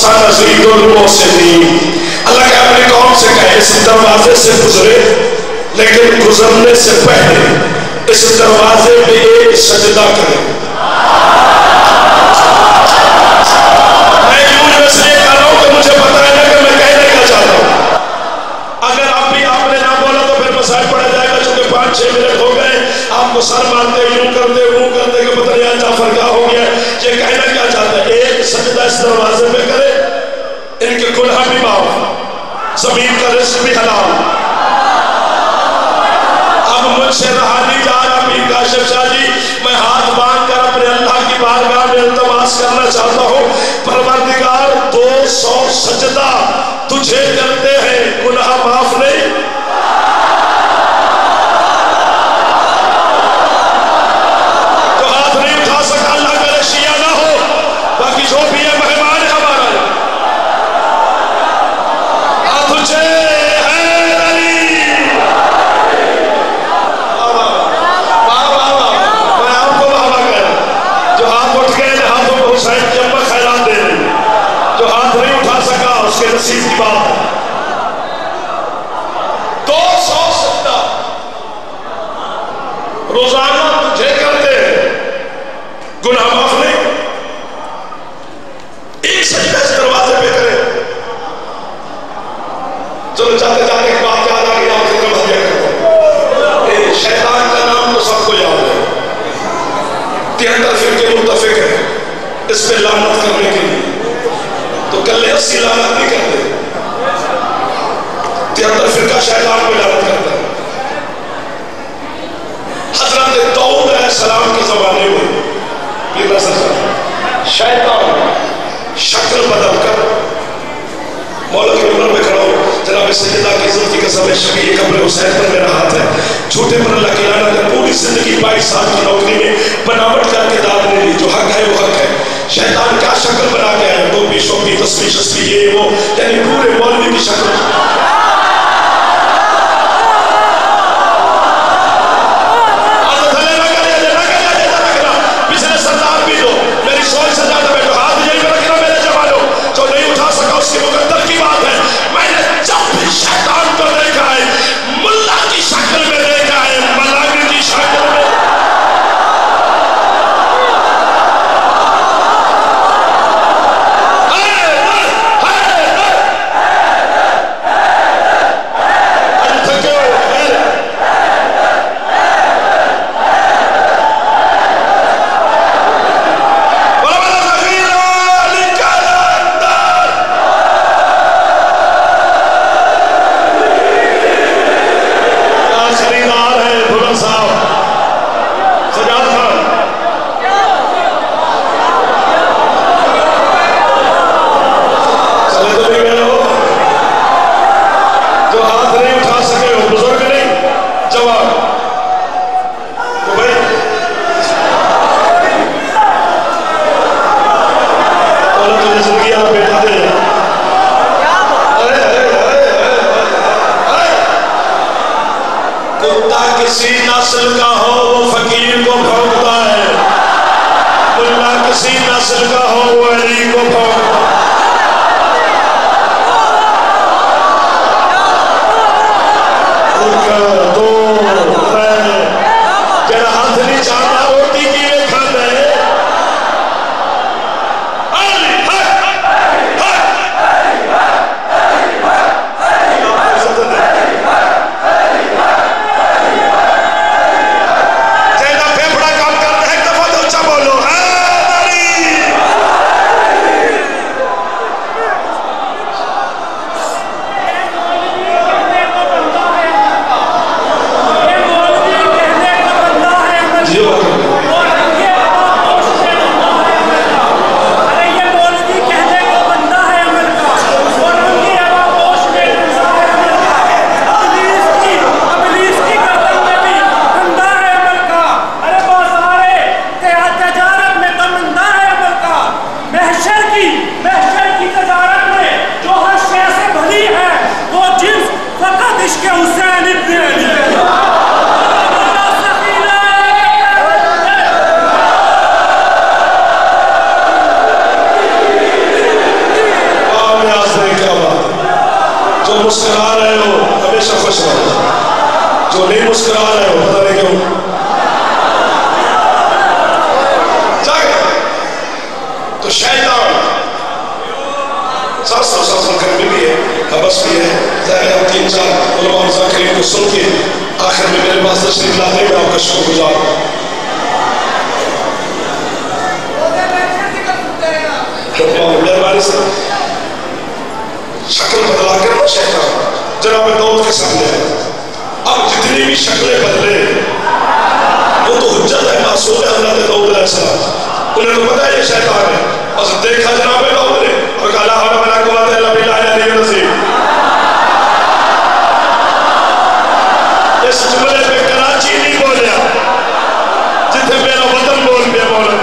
سنزيد المحسنين. اللہ کے اپنی قوم سے کہے اس دروازے سے گزرے لیکن گزرنے سے پہلے اس دروازے میں ایک سجدہ کرے. میں کیوں اس لیے کر رہا ہوں کہ مجھے پتہ ہے کہ میں کہنے کا چاہتا ہوں. اگر اب بھی آپ نے نہ بولا تو پھر مسائل پڑا جائے گا چونکہ 5-6 منٹ ہو گئے. آپ کو سر مانتے یوں کرتے کہ پتہ نہیں جعفر کیا ہو گیا. یہ کہنا کیا چاہتا ہے ایک سجدہ اس دروازے میں کرے ان کے گناہ بھی معاف زمین کا رزق بھی حلال. اب مجھ سے رہا نہیں جا رہا پیر کاشف شاہ جی. میں ہاتھ باندھ کر اپنے اللہ کی بارگاہ میں التماس کرنا چاہتا ہوں پروردگار 200 سجدہ تجھے کرتے ہیں گناہ معاف نہیں. تو ہاتھ نہیں اٹھا سکا اللہ کرے شیعہ نہ ہو باقی جو بھی ہے مہمان ہے ہمارا. ہاتھ اٹھے نصیب کی بات ہے. 200 سجدہ روزانہ تجھے کرتے ہیں گناہ معاف نہیں. ایک سجدہ اس دروازے پہ کرے. چلو جاتے جاتے ایک بات یاد آ گئی آپ سے کم ہدیہ کرتا. شیطان کا نام تو سب کو یاد ہے. 73 فرقے متفق ہیں اس پہ لعنت کرنے کے لیے. تو کل 80 لعنت نہیں کرتے. 73 فرقہ شیطان کو لعنت کرتا ہے. حضرت داؤد علیہ السلام کے زمانے میں شیطان شکل بدل کر مولا کے منبر میں کھڑا ہو جناب سیدہ کی عزت کی قسم ہے شفیع قبر حسین پر میرا ہاتھ ہے جھوٹے پر اللہ کی لعنت ہے. پوری زندگی 22 سال کی نوکری میں بناوٹ کر کے داد نہیں لی. جو حق ہے وہ حق ہے. شیطان کیا شکل بنا کے آئے ٹوپی شوپی تسبیح شسبی یہ وہ یعنی پورے مولوی کی شکل. مسکرا رہے ہو ہمیشہ خوش رہو، جو نہیں مسکرا رہے ہو پتہ نہیں کیوں جاگے. تو شیطان ساس کرمی بھی ہے، حبس بھی ہے. ظاہر ہم 3-4 علماء ذاکرین کو سن کے آخر میں میرے پاس تشریف لاتے میں آپ کا شکر گزار ہوں. مہربانی سے شکل بدلا کر وہ شیطان جناب داؤد کے سامنے ہے. اب جتنی بھی شکلیں بدلے وہ تو حجت ہے، معصوم ہے حضرت داؤد علیہ السلام. انہیں تو پتا ہے یہ شیطان ہے، بس دیکھا جناب داؤد نے اور کہا لا حول ولا قوۃ الا باللہ العلی العظیم. اس جملے پہ کراچی نہیں بولیا جتنے میرا وطن بول پیا مولا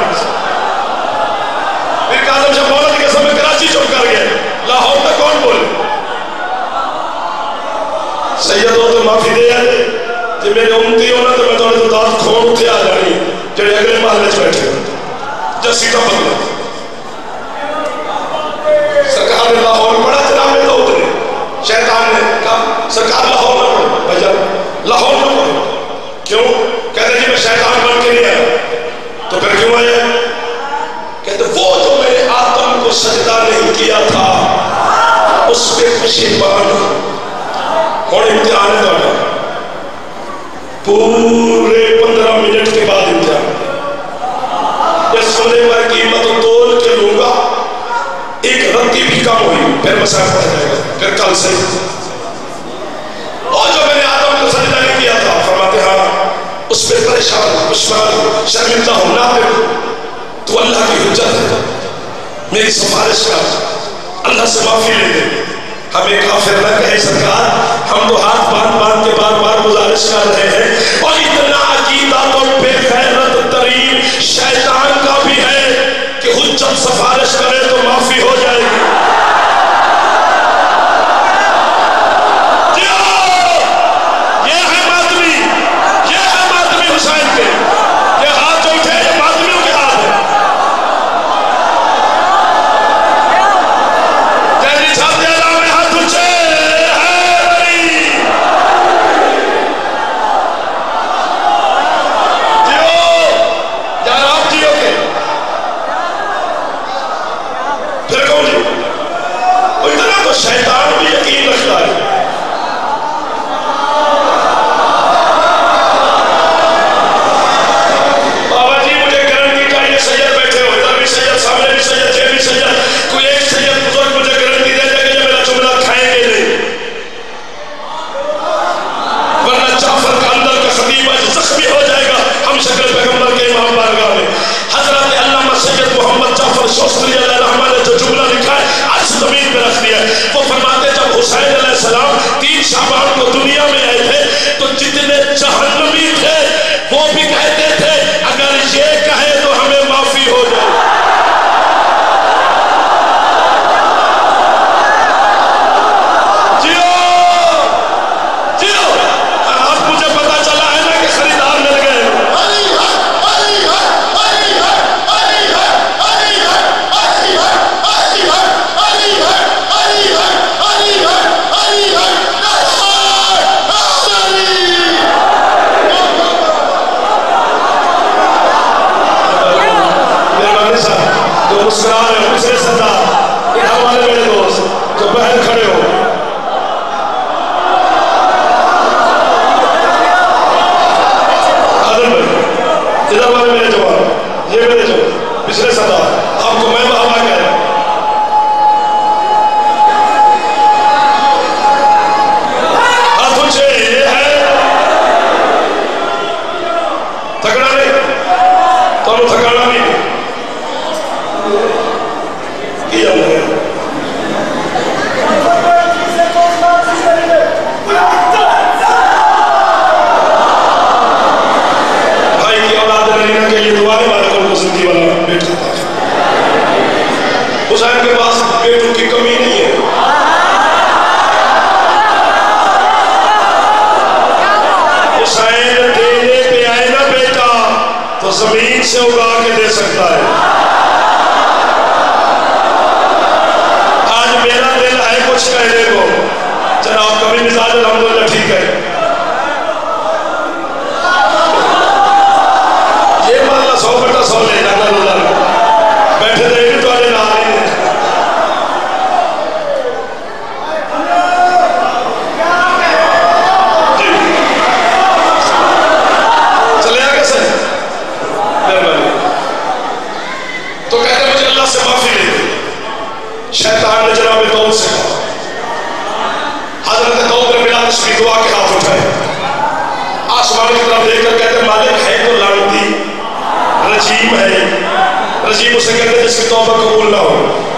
پھر کاظم شاہ مولا کے سمے کراچی چپ کر گئے، لاہور تک کون بولے. سید ہو تو معافی دے آئے جی میرے امتی ہونا تو میں تو انہیں تو داد کھون تھے آ جانی جڑے اگلے محلے چ بیٹھے جا سیٹا بدلا. سرکار نے لاہور پڑھا جناب داؤد نے، شیطان نے کہا سرکار لاہور نہ پڑھو بھائی لاہور نہ پڑھو. کیوں؟ کہتے جی میں شیطان بن کے نہیں آیا. تو پھر کیوں آیا؟ کہتے وہ جو میں نے آدم کو سجدہ نہیں کیا تھا اس پہ پشیمان ہوں. امتحان ہے تھوڑا پورے 15 منٹ کے بعد امتحان. اس سونے پر قیمت تول کے لوں گا، ایک رتی بھی کم ہوئی پھر مسائل پڑھ جائے گا، پھر کل سے. اور جو میں نے آدم کو سجدہ نہیں کیا تھا فرماتے ہاں اس پہ پریشان پشمان شرمندہ ہوں ناپر. تو اللہ کی حجت ہے، میری سفارش کر، اللہ سے معافی لے دے. ہمیں کافر نہ کہے سرکار، ہم تو ہاتھ باندھ کے بار بار گزارش کر رہے ہیں. اور اتنا عقیدہ تو بے غیرت ترین شیطان کا بھی ہے کہ حجت سفارش کرے تو معافی ہو جائے گی. یہ ہے ماتمی حسین کے یہ ہاتھ جو اٹھے یہ ماتمیوں کے ہاتھ ہے. جیسے چھاپ دیا شیطان بھی یقین رکھتا ہے. بابا جی مجھے گارنٹی چاہیے، سید بیٹھے ہو ادھر بھی سید، سامنے بھی سید، یہ بھی سید، کوئی ایک سید بزرگ مجھے گارنٹی دے دے کہ یہ میرا جملہ کھائیں گے نہیں، ورنہ جعفر کا اندر کا خطیب زخمی ہو جائے گا ہم شکل پیغمبر کے امام بارگاہ میں. حضرت علامہ سید محمد جعفر شوستری علیہ الرحمہ نے جو جملہ لکھا ہے آج زمین پہ رکھ دیا ہے. وہ فرماتے جب حسین علیہ السلام 3 شعبان کو دنیا میں آئے تھے تو جتنے جہنمی تھے وہ بھی کہتے تھے اگر یہ کہے تو ہمیں معافی ہو جائے. جیو جیو اب مجھے پتا چلا ہے نا کہ خریدار مل گئے. مسکرا رہے ہو دوسرے سردار یہ ہمارے میرے دوست جو بہن کھڑے ہو آدم بھائی ادھر والے میرے جوان یہ میرے جو پچھلے سردار آپ کو میں بہوا کہہ رہا ہوں. ہاتھ اونچے یہ ہے تھکڑا نہیں تو ہم تھکانا نہیں کیا ہے. بھائی کی اولاد مدینہ کے لیے دعائیں مالک کو زندگی والا بیٹا تھا. حسین کے پاس بیٹوں کی کمی نہیں ہے. حسین دینے پہ آئے نا بیٹا تو زمین سے اگا کے دے سکتا ہے. آج میرا دل ہے کچھ کہنے کو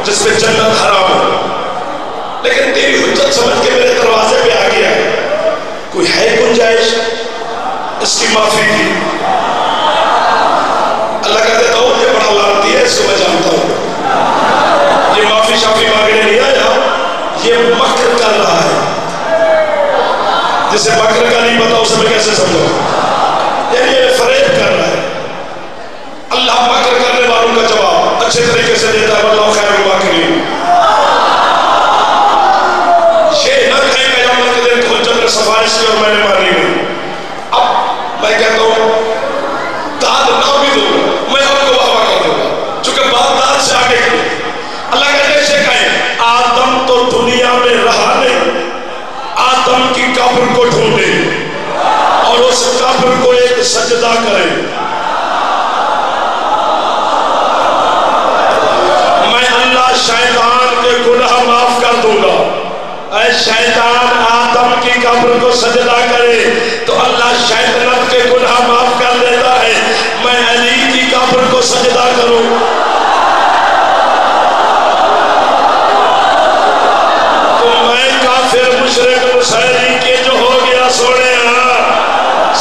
جس میں جنت حرام ہو، لیکن تیری حجت سمجھ کے میرے دروازے پہ آ گیا ہے، کوئی ہے گنجائش اس کی معافی کی؟ اللہ کہتے تو یہ بڑا لعنتی ہے، اس کو میں جانتا ہوں، یہ معافی شافی مانگنے نہیں آیا، یہ مکر کر رہا ہے۔ جسے مکر کا نہیں پتا اسے میں کیسے سمجھوں؟ یعنی یہ فریب کر رہا ہے۔ اللہ مکر کرنے والوں کا جواب اچھے طریقے سے دیتا ہے، واللہ خیر الماکرین۔ یہ نہ کہیں قیامت کے دن حجت نے سفارش کی اور میں نے مانی نہیں۔ اب میں کہتا ہوں داد نہ بھی دوں، میں آپ کو واہ کر دوں گا، چونکہ بات داد سے آگے کی۔ اللہ کہتے سے کہیں آدم تو دنیا میں رہا نہیں، آدم کی قبر کو ڈھونڈے اور اس قبر کو ایک سجدہ کرے۔ میں اللہ شیطان کے گناہ معاف کر دوں گا۔ اے شیطان آدم کی قبر کو سجدہ کرے تو اللہ شیطنت کے گناہ معاف کر دیتا ہے۔ میں علی کی قبر کو سجدہ کروں، مشرک مشاہدی کے جو ہو گیا سونے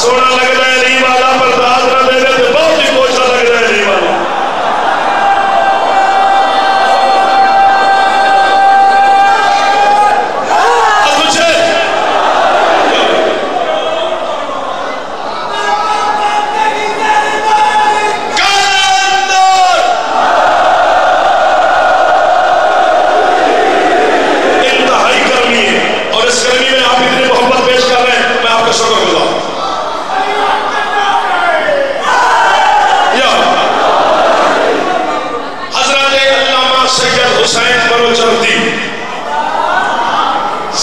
سونا لگ رہا ہے علی والا، برداشت نہ دے دے تو بہت ہی کوشا لگ رہا ہے علی والا۔ اب مجھے انتہائی کرنی ہے، اور اس کرنی میں آپ اتنی محبت پیش کر رہے ہیں، میں آپ کا شکر گزار۔ حضرت علامہ سید حسین بلوچردی،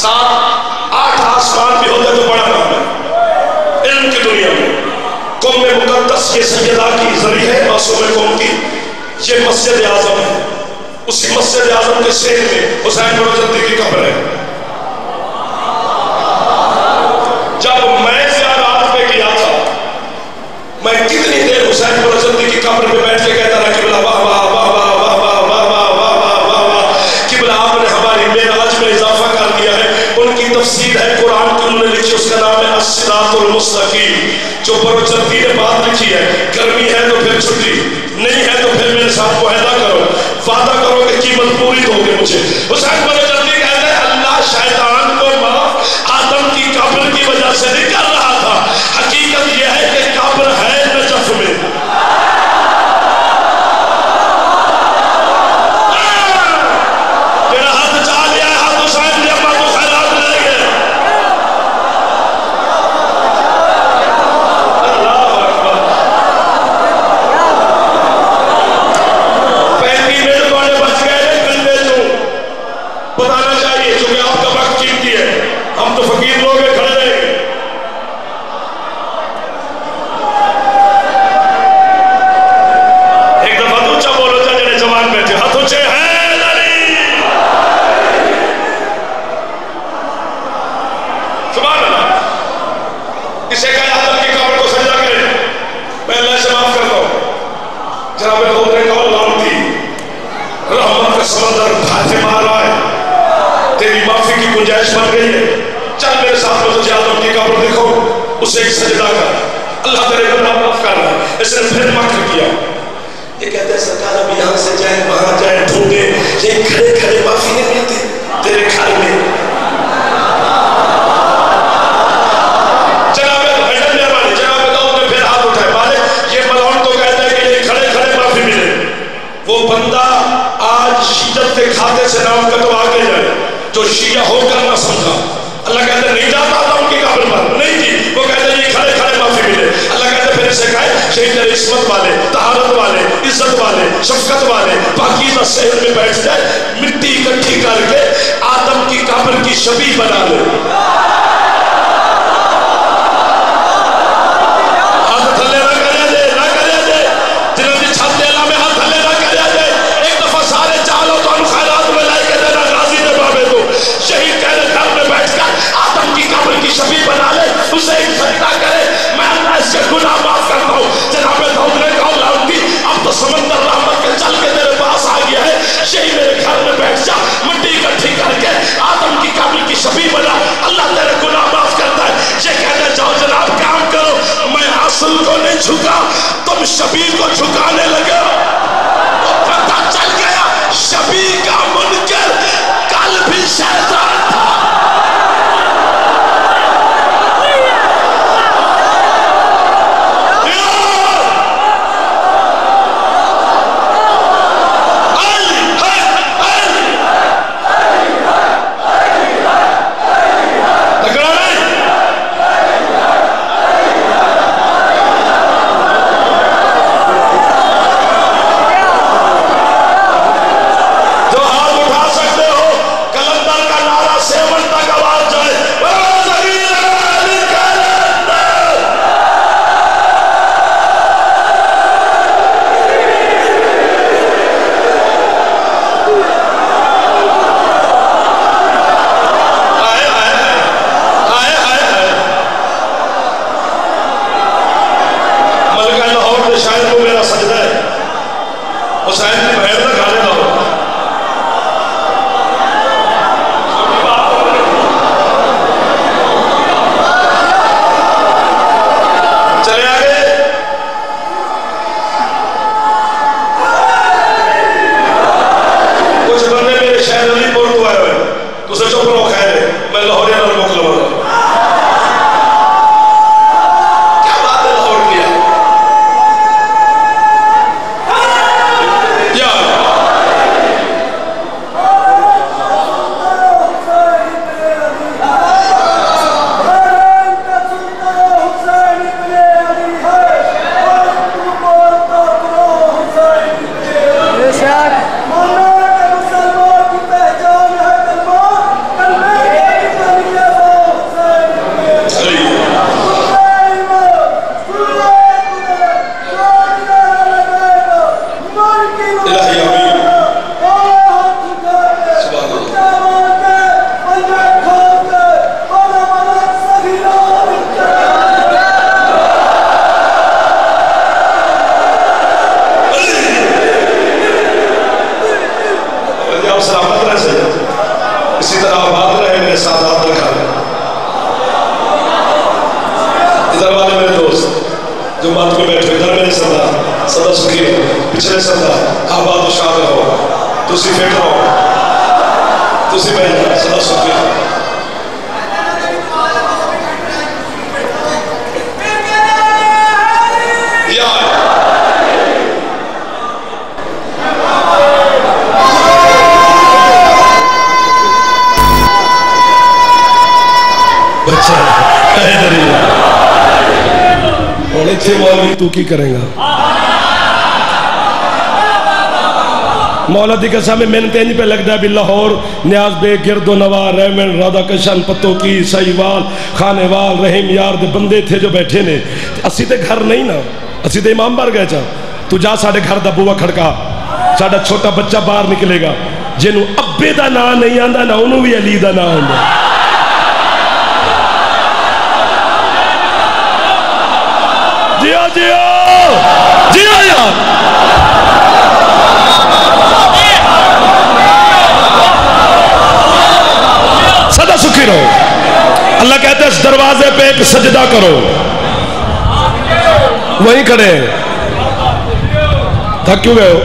7-8 آسمان بھی ہوتے تو بڑا نام ہے علم کی دنیا میں۔ قوم مقدس یہ سیدہ کی ذریعہ ہے، معصوم قوم کی، یہ مسجد اعظم ہے، اسی مسجد اعظم کے سین میں حسین بلوچردی کی قبر ہے۔ جب میں زیارات پہ گیا تھا، میں کتنی دیر حسین بلوچردی کی قبر پہ بیٹھ کے کہتا رہا قبلہ واہ واہ واہ واہ واہ واہ واہ واہ واہ واہ واہ واہ، قبلہ آپ نے ہماری معراج میں اضافہ کر دیا ہے۔ ان کی تفسیر ہے قرآن کی، انہوں نے لکھی، اس کا نام ہے الصراط المستقیم، جو بلوچردی نے بات لکھی ہے۔ گرمی ہے تو پھر چھٹی، نہیں ہے تو پھر میرے ساتھ معاہدہ کرو، وعدہ کرو کہ قیمت پوری دو گے مجھے۔ حسین بلوچردی کہتے ہیں اللہ شیطان کو معاف آدم کی قبر کی وجہ سے نہیں کر رہا تھا، حقیقت یہ ہے کہ قبر ہے نجف میں۔ میرا ہاتھ چاہ لیا ہے، ہاتھ حسین نے اپنا تو خیرات لے گئے۔ اللہ اکبر۔ 35 منٹ والے بچ گئے کندھے جو بتانا چاہیے، چونکہ آپ کا وقت قیمتی ہے، ہم تو فقیر لوگ ہیں، کھڑے رہیں گے۔ ایک دفعہ تو اونچا بولو جا جڑے جوان بیٹھے، ہاتھ اونچے ہیں علی، سبحان اللہ۔ اسے کہا آدم کی قبر کو سجدہ کرے، میں اللہ سے معاف کرتا ہوں۔ جناب خود نے کہا لعنتی، رحمت کا سمندر ہاتھ مار رہا ہے، تیری معافی کی گنجائش بن گئی ہے، چل میرے ساتھ میں تجھے آدم کی قبر دیکھو، اسے ایک سجدہ کر، اللہ تیرے گناہ معاف کر رہا ہے۔ اس نے پھر مکر کیا۔ یہ کہتے ہیں سرکار اب یہاں سے جائیں وہاں جائیں ڈھونڈے، یہ کھڑے کھڑے معافی نہیں ملتی تیرے گھر میں۔ جناب داؤد نے پھر ہاتھ اٹھائے، مالک یہ ملعون تو کہتا ہے کہ یہ کھڑے کھڑے معافی ملے۔ وہ بندہ آج شیعت کے کھاتے سے نام کا تو آگے جائے جو شیعہ ہو کر نہ سمجھا۔ اللہ کہتے نہیں جاتا تھا ان کی قبر پر، نہیں جی، وہ کہتے یہ کھڑے کھڑے معافی ملے۔ اللہ کہتے پھر اسے کہے شہید عصمت والے، طہارت والے، عزت والے، شفقت والے پاکیزہ صحن میں بیٹھ جائے، مٹی اکٹھی کر کے آدم کی قبر کی شبیہ بنا لے۔ ہاتھ تھلے نہ کرے دے، نہ کرے دے، جنہوں نے چھت دینا میں ہاتھ تھلے نہ کرے دے۔ ایک دفعہ سارے چالو تو ان خیرات میں لائے کے دینا غازی دے بابے تو شہید کہنے گھر میں بیٹھ کر آدم کی قبر کی شبیہ بنا لے، اسے ایک سجدہ کرے، میں اللہ اس کے گناہ معاف کرتا ہوں۔ جناب داؤد نے کہا لعنتی، اب تو سمندر رحمت کے چل کے تیرے پاس آ گیا ہے، یہی میرے گھر اور سلامت رہ سید، اسی طرح آباد رہے میرے سادات کا گھر۔ ادھر والے میرے دوست جو بات میں بیٹھے، ادھر میرے سردار سدا سکھی رہو، پچھلے سردار آباد و شاد رہو، تسی فٹ رہو، تسی بہن سدا سکھی رہو۔ اور اتھے مولوی تو کی کریں گا؟ مولا دی قسم میں تینی پہ لگ دا بھی لاہور نیاز بے گرد و نوار رحمن رادا کشن پتوں کی سائیوال خانے وال رحیم یار دے بندے تھے جو بیٹھے نے۔ اسی تے گھر نہیں نا، اسی تے امام بار گئے چاہ تو جا ساڑھے گھر دا بوا کھڑکا، ساڑھا چھوٹا بچہ باہر نکلے گا جنہوں ابے دا نا نہیں آندہ نا انہوں بھی علی دا نا آندہ۔ جیو جیو جیو یار سدا سکھی رہو۔ اللہ کہتے ہیں اس دروازے پہ ایک سجدہ کرو، وہیں کھڑے ہیں۔ تھک کیوں گئے ہو؟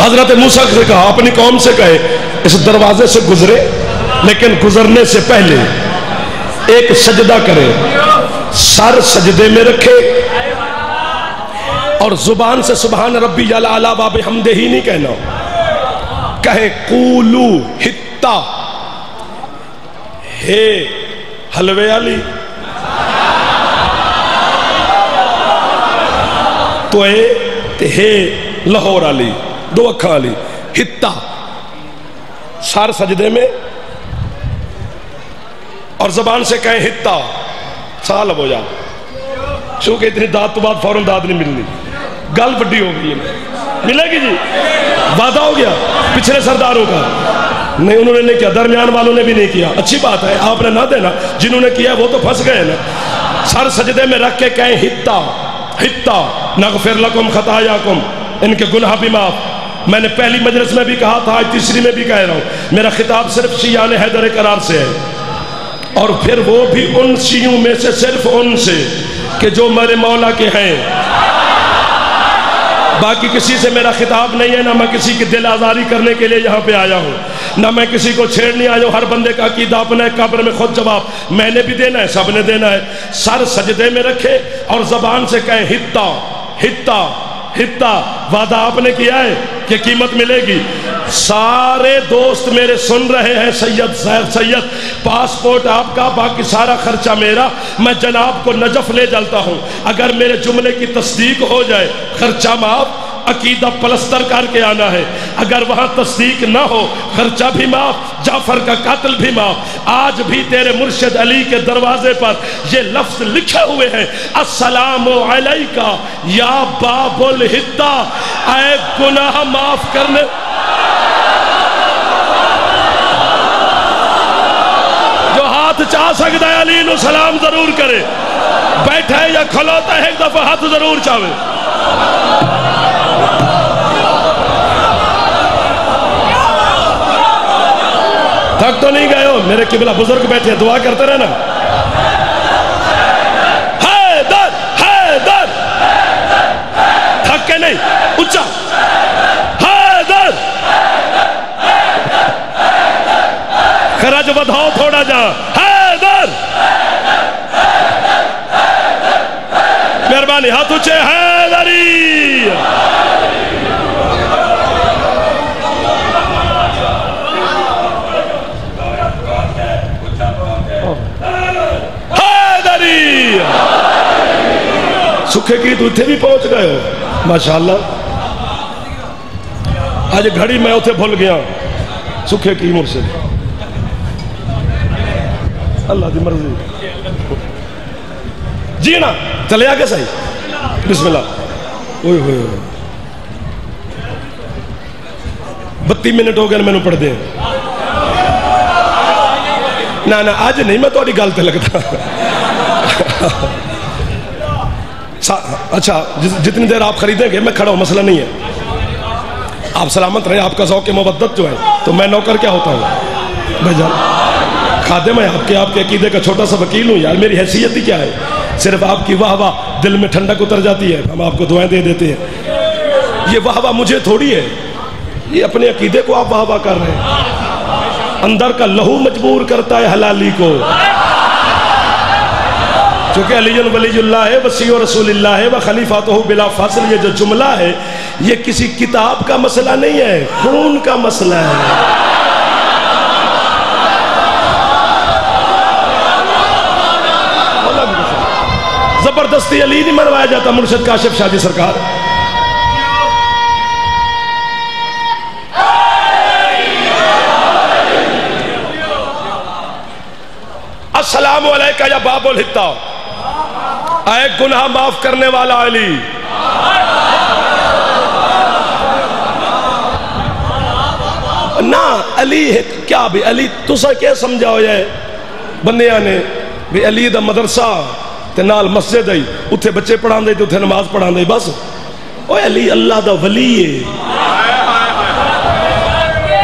حضرت موسیٰ سے کہا اپنی قوم سے کہے اس دروازے سے گزرے لیکن گزرنے سے پہلے ایک سجدہ کرے، سر سجدے میں رکھے اور زبان سے سبحان ربی الاعلی و بحمدہ ہی نہیں کہنا، کہے قولو ہتا ہے حلوے علی تو ہے لاہور علی، دو اکھاں علی، ہتا سر سجدے میں اور زبان سے کہیں ہتا سال اب ہو جا، چونکہ اتنی داد تو بعد فوراں داد نہیں ملنی، گل بڑی ہو گئی ہے، ملے گی جی، وعدہ ہو گیا پچھلے سرداروں کا نہیں، انہوں نے نہیں کیا، درمیان والوں نے بھی نہیں کیا، اچھی بات ہے آپ نے نہ دینا، جنہوں نے کیا وہ تو پھنس گئے نا۔ سر سجدے میں رکھ کے کہیں ہتا ہتا نغفر لکم خطایاکم، ان کے گناہ بھی معاف۔ میں نے پہلی مجلس میں بھی کہا تھا، آج تیسری میں بھی کہہ رہا ہوں، میرا خطاب صرف شیعان حیدر قرار سے ہے، اور پھر وہ بھی ان شیعوں میں سے صرف ان سے کہ جو میرے مولا کے ہیں، باقی کسی سے میرا خطاب نہیں ہے، نہ میں کسی کی دل آزاری کرنے کے لیے یہاں پہ آیا ہوں، نہ میں کسی کو چھیڑنے آیا ہوں، ہر بندے کا عقیدہ اپنا ہے، قبر میں خود جواب میں نے بھی دینا ہے، سب نے دینا ہے۔ سر سجدے میں رکھے اور زبان سے کہیں ہتا ہتا ہتا، وعدہ آپ نے کیا ہے کہ قیمت ملے گی۔ سارے دوست میرے سن رہے ہیں، سید پاسپورٹ آپ کا، باقی سارا خرچہ میرا، میں جناب کو نجف لے جلتا ہوں، اگر میرے جملے کی تصدیق ہو جائے خرچہ معاف، عقیدہ پلستر کر کے آنا ہے، اگر وہاں تصدیق نہ ہو خرچہ بھی معاف، جعفر کا قاتل بھی معاف۔ آج بھی تیرے مرشد علی کے دروازے پر یہ لفظ لکھے ہوئے ہیں، السلام علیکہ یا باب الہدہ، اے گناہ معاف کرنے۔ جو ہاتھ چاہ سکتا ہے علی نو سلام ضرور کرے، بیٹھے یا کھلوتا ہے ایک دفعہ ہاتھ ضرور چاہے۔ تھک تو نہیں گئے ہو؟ میرے قبلہ بزرگ بیٹھے ہیں، دعا کرتے رہنا۔ حیدر حیدر، تھک کے نہیں، اچھا حیدر، خرج بدھاؤ تھوڑا جا، حیدر، مہربانی ہاتھ اچھے، حیدری۔ سکھے کی تو تھے بھی پہنچ گئے ہو، ماشاءاللہ۔ آج گھڑی میں اتھے بھول گیا، سکھے کی مرشد، اللہ دی مرضی جی نا، چلے آگے صحیح، بسم اللہ۔ اوہ ہوئے 32 منٹ ہو گئے میں نے پڑھ دیں، نہ آج نہیں میں توڑی گالتے لگتا۔ اچھا جتنی دیر آپ خریدیں گے میں کھڑا ہوں، مسئلہ نہیں ہے۔ آپ سلامت رہے، آپ کا ذوق مودت جو ہے، تو میں نوکر کیا ہوتا ہوں بھائی جان، خادم ہے آپ کے عقیدے کا چھوٹا سا وکیل ہوں یار، میری حیثیت ہی کیا ہے؟ صرف آپ کی واہ واہ دل میں ٹھنڈک اتر جاتی ہے، ہم آپ کو دعائیں دے دیتے ہیں، یہ واہ واہ مجھے تھوڑی ہے، یہ اپنے عقیدے کو آپ واہ واہ کر رہے ہیں، اندر کا لہو مجبور کرتا ہے حلالی کو، چونکہ علی ولی اللہ ہے، وسیع رسول اللہ ہے، وخلیفاتہ بلا فاصل، یہ جو جملہ ہے یہ کسی کتاب کا مسئلہ نہیں ہے، خون کا مسئلہ ہے۔ زبردستی علی نہیں منوایا جاتا، مرشد کاشف شاہ جی سرکار۔ السلام علیکہ یا باب الحطہ، اے گناہ معاف کرنے والا علی، نا علی ہے کیا بھی، علی تسا کیا سمجھاؤ جائے بندیاں نے بھی علی دا مدرسہ تے نال مسجد ہے، اتھے بچے پڑھان دے تے اتھے نماز پڑھان دے، بس اوہ علی اللہ دا ولی ہے،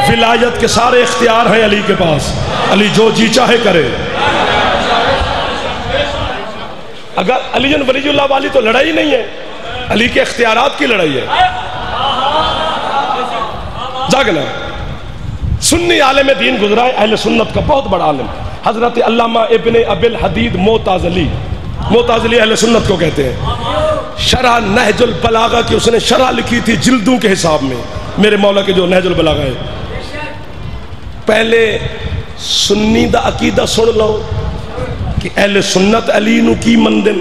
ولایت کے سارے اختیار ہیں علی کے پاس، علی جو جی چاہے کرے۔ اگر علی ولی اللہ والی تو لڑائی نہیں ہے، علی کے اختیارات کی لڑائی ہے۔ جاگنا سنی عالم دین گزرا ہے، اہل سنت کا بہت بڑا عالم، حضرت علامہ ابن ابی الحدید معتزلی، معتزلی اہل سنت کو کہتے ہیں، شرح نہج البلاغہ کی اس نے شرح لکھی تھی جلدوں کے حساب میں، میرے مولا کے جو نہج البلاغہ ہے۔ پہلے سنی دا عقیدہ سن لو کہ اہل سنت علی نو کی مندن،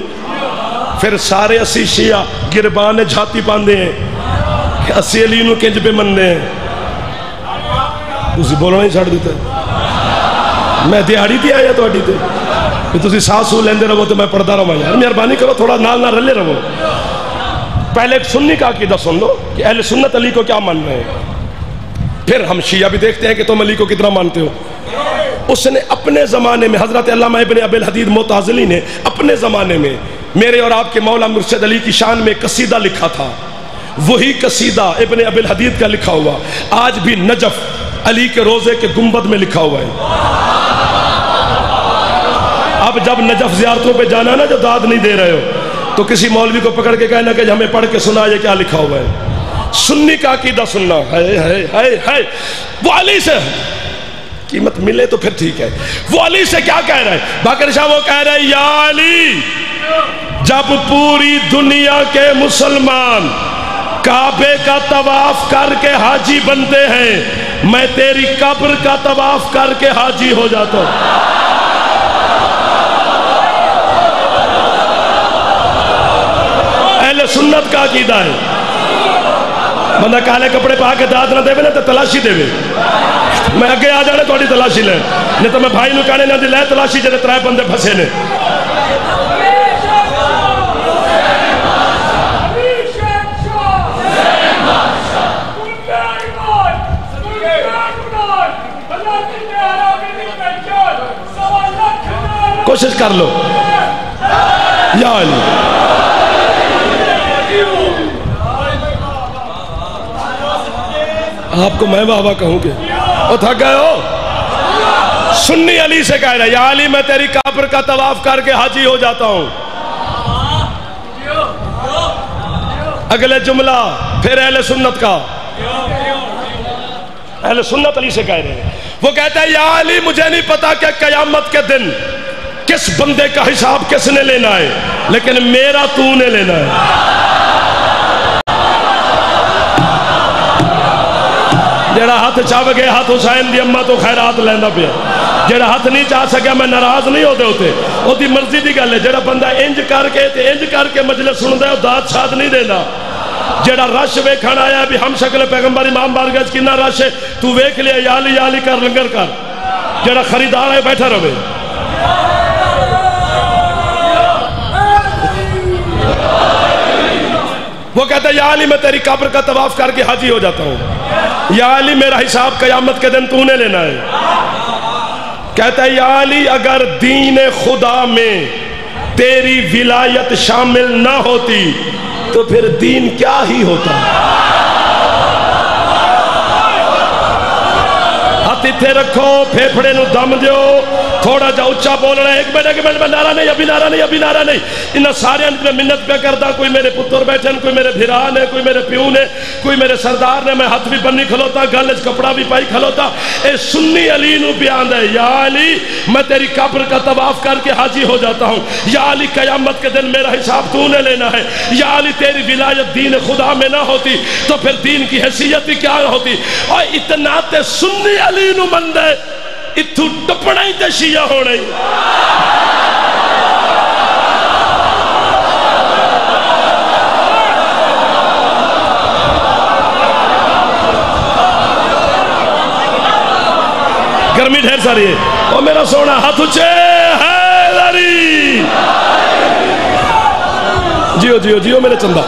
پھر سارے اسی شیعہ گربان جھاتی پاندے ہیں کہ اسی علی نو کنج پہ مندے ہیں، تسی بولنا ہی چھڑ دیتے میں دیہاڑی تھی آیا تو اڈی تے کہ تسی سانس ہو لیندے رہو تو میں پڑھتا رہا یار، مہربانی کرو تھوڑا نال نہ رلے رہو۔ پہلے ایک سنی کا عقیدہ سن لو کہ اہل سنت علی کو کیا مان رہے ہیں، پھر ہم شیعہ بھی دیکھتے ہیں کہ تم علی کو کتنا مانتے ہو۔ اس نے اپنے زمانے میں حضرت علامہ ابن ابی الحدید معتزلی نے اپنے زمانے میں میرے اور آپ کے مولا مرشد علی کی شان میں قصیدہ لکھا تھا، وہی قصیدہ ابن ابی الحدید کا لکھا ہوا آج بھی نجف علی کے روزے کے گنبد میں لکھا ہوا ہے۔ اب جب نجف زیارتوں پہ جانا نا جو داد نہیں دے رہے ہو تو کسی مولوی کو پکڑ کے کہنا کہ ہمیں پڑھ کے سنا یہ کیا لکھا ہوا ہے، سنی کا عقیدہ سننا ہے وہ علی سے قیمت ملے تو پھر ٹھیک ہے، وہ علی سے کیا کہہ رہا ہے باقر شاہ، وہ کہہ رہا ہے یا علی جب پوری دنیا کے مسلمان کعبے کا طواف کر کے حاجی بنتے ہیں، میں تیری قبر کا طواف کر کے حاجی ہو جاتا ہوں۔ اہل سنت کا عقیدہ ہے، بندہ کالے کپڑے پا کے داد نہ دے نا تو تلاشی دے، میں اگے آ جانے تھوڑی تلاشی لے، نہیں تو میں بھائی نو کہنے نہ دی لے تلاشی جڑے ترائے بندے پھسے نے۔ کوشش کر لو یا علی۔ آپ کو میں بابا کہوں گے او تھک گئے ہو، سنی علی سے کہہ رہا ہے یا علی میں تیری قبر کا طواف کر کے حاجی ہو جاتا ہوں۔ اگلے جملہ پھر اہل سنت کا، اہل سنت علی سے کہہ رہے ہیں، وہ کہتا ہے یا علی مجھے نہیں پتا کہ قیامت کے دن کس بندے کا حساب کس نے لینا ہے، لیکن میرا تو نے لینا ہے۔ جڑا ہاتھ چاہ گئے ہاتھ حسین دی اماں تو خیرات لینا پیا، جڑا ہاتھ نہیں چاہ سکیا میں ناراض نہیں ہوتے ہوتے، وہ دی مرضی دی گل ہے، جڑا بندہ انج کر کے مجلس سندا ہے وہ داد شاد نہیں دینا، جڑا رش ویکھن آیا بھی ہم شکل پیغمبر امام بارگاہ وچ کنا رش ہے تو ویکھ لیا یا علی کر لنگر کر، جڑا خریدار ہے بیٹھا رہے۔ وہ کہتا ہے یا علی میں تیری قبر کا طواف کر کے حاجی ہو جاتا ہوں، یا علی میرا حساب قیامت کے دن تو نے لینا ہے۔ کہتا ہے یا علی اگر دین خدا میں تیری ولایت شامل نہ ہوتی تو پھر دین کیا ہی ہوتا۔ ہاتھ اتھے رکھو، پھیپھڑے نو دم دیو، تھوڑا جا اچھا بول رہے ہیں، ایک منٹ میں نعرہ نہیں، ابھی نعرہ نہیں، ابھی نعرہ نہیں. انہاں سارے میں منت پہ کردا، کوئی میرے پتر بیٹھے، کوئی میرے بھرا نے، کوئی میرے پیو نے، کوئی میرے سردار نے، میں ہاتھ بھی بنی کھلوتا، گل وچ کپڑا بھی پائی کھلوتا. اے سنی علی نو بیان ہے، یا علی میں تیری قبر کا طواف کر کے حاجی ہو جاتا ہوں، یا علی قیامت کے دن میرا حساب تو نے لینا ہے، یا علی تیری ولایت دین خدا میں نہ ہوتی تو پھر دین کی حیثیت ہی کیا ہوتی. اور اتنا تے سنی علی نو مندے اتھو ٹپنا ہی تے شیعہ ہونا ہی. گرمی ڈھیر ساری ہے. او میرا سونا ہاتھ اچھے حیدری، جیو جیو جیو میرے چندہ.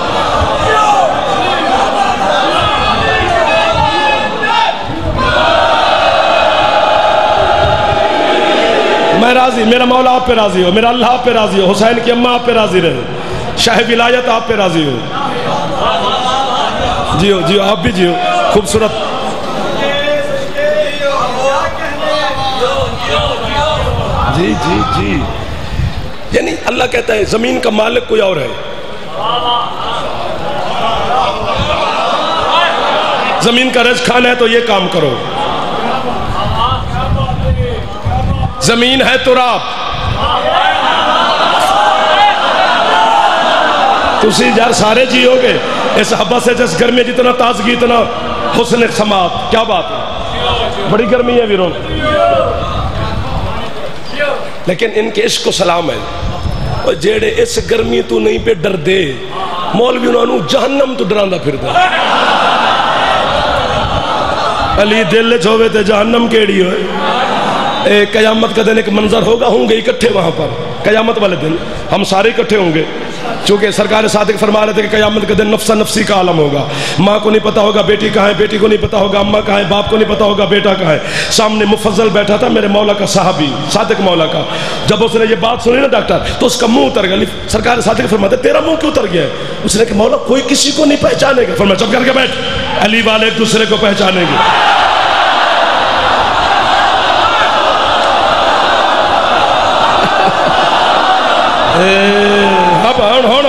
میں راضی، میرا مولا آپ پہ راضی ہو، میرا اللہ آپ پہ راضی ہو، حسین کی اماں آپ پہ راضی رہے، شاہ ولایت آپ پہ راضی ہو. جیو جیو آپ بھی جیو. خوبصورت جی جی جی. یعنی اللہ کہتا ہے زمین کا مالک کوئی اور ہے. زمین کا رزق کھانا ہے تو یہ کام کرو. زمین ہے تراب، تسی یار سارے جیو گے اس حبہ سے، جس گرمی جتنا تازگی اتنا حسن سماعت. کیا بات ہے، بڑی گرمی ہے ویرون، لیکن ان کے عشق و سلام ہے. اور جیڑے اس گرمی تو نہیں پہ ڈر دے، مولوی انہوں جہنم تو ڈراندہ پھر دے. علی دل چھوے تے جہنم کیڑی ہوئے. قیامت کا دن ایک منظر ہوگا، ہوں گے اکٹھے وہاں پر. قیامت والے دن ہم سارے اکٹھے ہوں گے، چونکہ سرکار صادق فرما رہے تھے کہ قیامت کا دن نفسا نفسی کا عالم ہوگا. ماں کو نہیں پتا ہوگا بیٹی کہاں ہے، بیٹی کو نہیں پتا ہوگا اماں کہاں ہے، باپ کو نہیں پتا ہوگا بیٹا کہاں ہے. سامنے مفضل بیٹھا تھا میرے مولا کا صحابی، صادق مولا کا. جب اس نے یہ بات سنی نا ڈاکٹر، تو اس کا منہ اتر گیا. سرکار صادق فرماتے تیرا منہ کیوں اتر گیا ہے؟ اس نے کہ مولا کوئی کسی کو نہیں پہچانے گا. فرمایا چپ کر کے بیٹھ، علی والے ایک دوسرے کو پہچانیں گے. اب ہون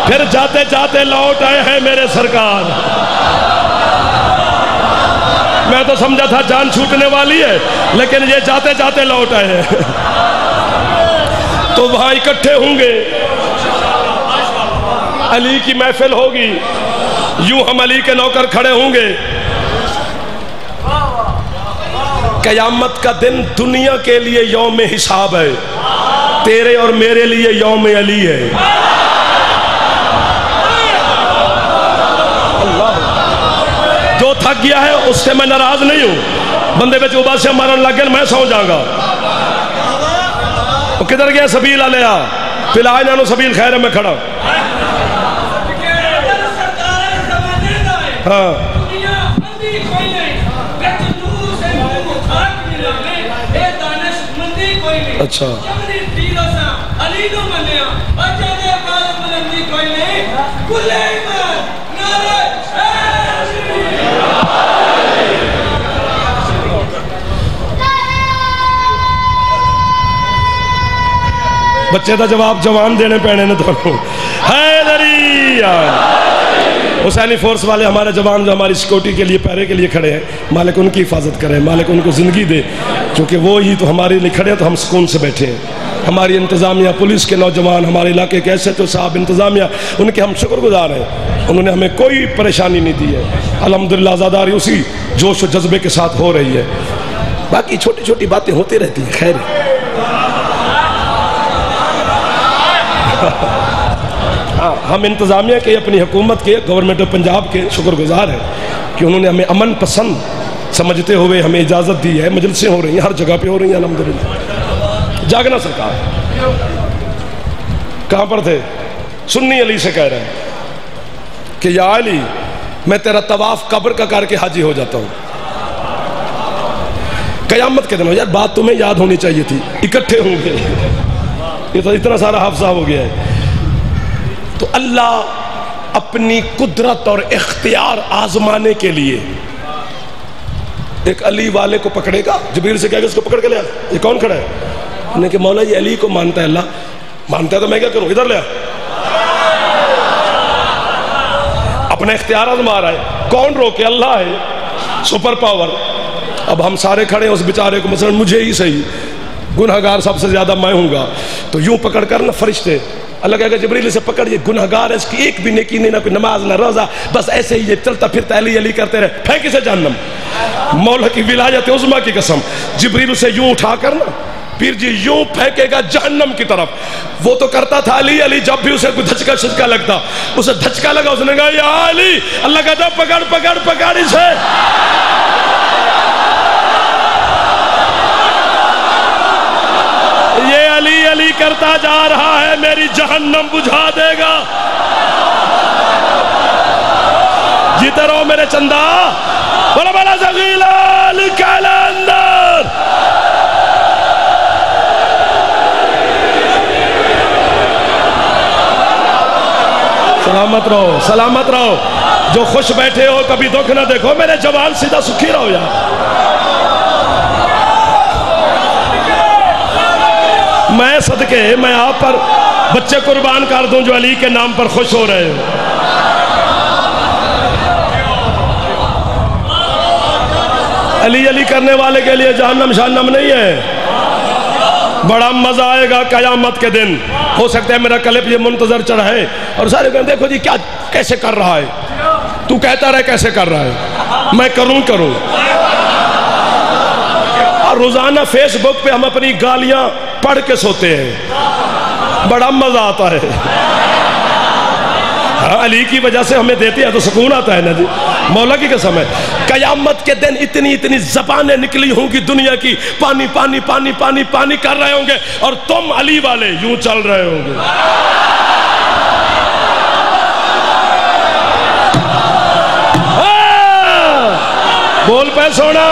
پھر جاتے جاتے لوٹ آئے ہیں میرے سرکار. میں تو سمجھا تھا جان چھوٹنے والی ہے، لیکن یہ جاتے جاتے لوٹ آئے ہیں. تو وہاں اکٹھے ہوں گے، علی کی محفل ہوگی، یوں ہم علی کے نوکر کھڑے ہوں گے. قیامت کا دن دنیا کے لیے یوم حساب ہے، تیرے اور میرے لیے یوم علی ہے. جو تھک گیا ہے اس سے میں ناراض نہیں ہوں. بندے بچ اوبا سے مارن لگ گئے، میں سو جاؤں گا. وہ کدھر گیا سبیل علیہ، فی الحال سبیل خیر میں کھڑا. ہاں اچھا بچے دا جواب جوان دینے پینے نے دونوں. حیدری حسینی فورس والے ہمارے جوان جو ہماری سیکورٹی کے لیے پیرے کے لیے کھڑے ہیں، مالک ان کی حفاظت کرے، مالک ان کو زندگی دے، چونکہ وہ ہی تو ہمارے لیے کھڑے ہیں تو ہم سکون سے بیٹھے ہیں. ہماری انتظامیہ، پولیس کے نوجوان، ہمارے علاقے کے ایسے تو صاحب انتظامیہ، ان کے ہم شکر گزار ہیں. انہوں نے ہمیں کوئی پریشانی نہیں دی ہے. الحمدللہ آزاداری اسی جوش و جذبے کے ساتھ ہو رہی ہے. باقی چھوٹی چھوٹی باتیں ہوتی رہتی ہیں، خیر ہے. ہم انتظامیہ کے، اپنی حکومت کے، گورنمنٹ آف پنجاب کے شکر گزار ہیں کہ انہوں نے ہمیں امن پسند سمجھتے ہوئے ہمیں اجازت دی ہے. مجلسیں ہو رہی ہیں، ہر جگہ پہ ہو رہی ہیں الحمدللہ. جاگنا سرکار. کہاں پر تھے؟ سنی علی سے کہہ رہے ہیں کہ یا علی میں تیرا طواف قبر کا کر کے حاجی ہو جاتا ہوں. قیامت کے دن یار بات تمہیں یاد ہونی چاہیے تھی، اکٹھے ہوں گے. یہ تو اتنا سارا حافظہ ہو گیا ہے. تو اللہ اپنی قدرت اور اختیار آزمانے کے لیے ایک علی والے کو پکڑے گا، جبریل سے کہے گا اس کو پکڑ کے لے آ، یہ کون کھڑا ہے؟ انہوں نے کہ مولا یہ علی کو مانتا ہے، اللہ مانتا ہے تو میں کیا کروں، ادھر لے آ۔ اپنے اختیار آزما رہا ہے، کون روکے؟ اللہ ہے، سپر پاور۔ اب ہم سارے کھڑے ہیں اس بیچارے کو، مثلا مجھے ہی صحیح، گنہگار سب سے زیادہ میں ہوں گا، تو یوں پکڑ کر نا فرشتے، اللہ کہے گا جبریل سے پکڑ، یہ گنہگار ہے، اس کی ایک بھی نیکی نہیں، نہ کوئی نماز نہ روزہ، بس ایسے ہی یہ چلتا پھرتا علی علی کرتے رہے، پھینک اسے جہنم۔ مولا کی ولایت عظمیٰ کی قسم، جبریل اسے یوں اٹھا کر نا پیر جی یوں پھینکے گا جہنم کی طرف۔ وہ تو کرتا تھا علی علی، جب بھی اسے کوئی دھچکا شچکا لگتا، اسے دھچکا لگا، اس نے کہا یا علی، اللہ کہتا پکڑ پکڑ پکڑ اسے۔ یہ علی علی کرتا جا رہا ہے، میری جہنم بجھا دے گا۔ جیتے رہو میرے چندہ، بڑا بڑا زغیلال کلندر۔ سلامت رہو، سلامت رہو، جو خوش بیٹھے ہو کبھی دکھ نہ دیکھو، میرے جوان سیدھا سکھی رہو یار۔ میں صدقے میں آپ پر بچے قربان کر دوں جو علی کے نام پر خوش ہو رہے ہو۔ علی علی کرنے والے کے لیے جہنم شہنم نہیں ہے، بڑا مزہ آئے گا قیامت کے دن۔ ہو سکتا ہے میرا کلپ یہ منتظر چڑھائے اور سارے کہیں دیکھو جی کیا کیسے کر رہا ہے، تو کہتا رہے کیسے کر رہا ہے، میں کروں۔ اور روزانہ فیس بک پہ ہم اپنی گالیاں پڑھ کے سوتے ہیں، بڑا مزہ آتا ہے۔ علی کی وجہ سے ہمیں دیتے ہیں تو سکون آتا ہے نا جی، مولا کی قسم ہے۔ قیامت کے دن اتنی اتنی زبانیں نکلی ہوں گی دنیا کی، پانی پانی پانی پانی پانی کر رہے ہوں گے، اور تم علی والے یوں چل رہے ہوں گے۔ بول پہ سونا،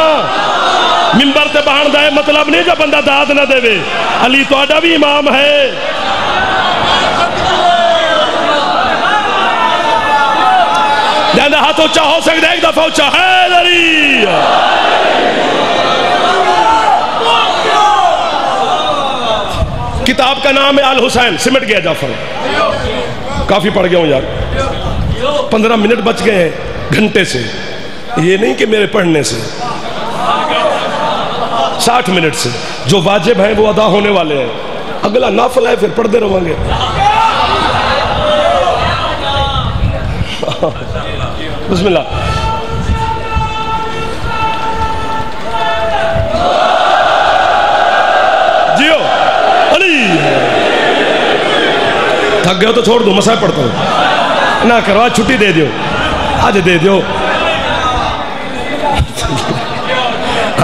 ممبر تے بہن دا مطلب نہیں جو بندہ داد نہ دے وے، علی تو آڈا بھی امام ہے۔ جاندہ ہاتھ اچھا ہو سکتا ہے، ایک دفعہ اچھا حیدری۔ کتاب کا نام ہے الحسین، سمٹ گیا جعفر، کافی پڑھ گیا ہوں یار، 15 منٹ بچ گئے ہیں گھنٹے سے، یہ نہیں کہ میرے پڑھنے سے، 60 منٹ سے، جو واجب ہیں وہ ادا ہونے والے ہیں، اگلا نافل ہے پھر پڑھتے رہوں گے۔ بسم اللہ۔ جیو علی، تھک گئے ہو تو چھوڑ دو، مسائل پڑھتا ہوں نہ کرو، آج چھٹی دے دیو، آج دے دیو،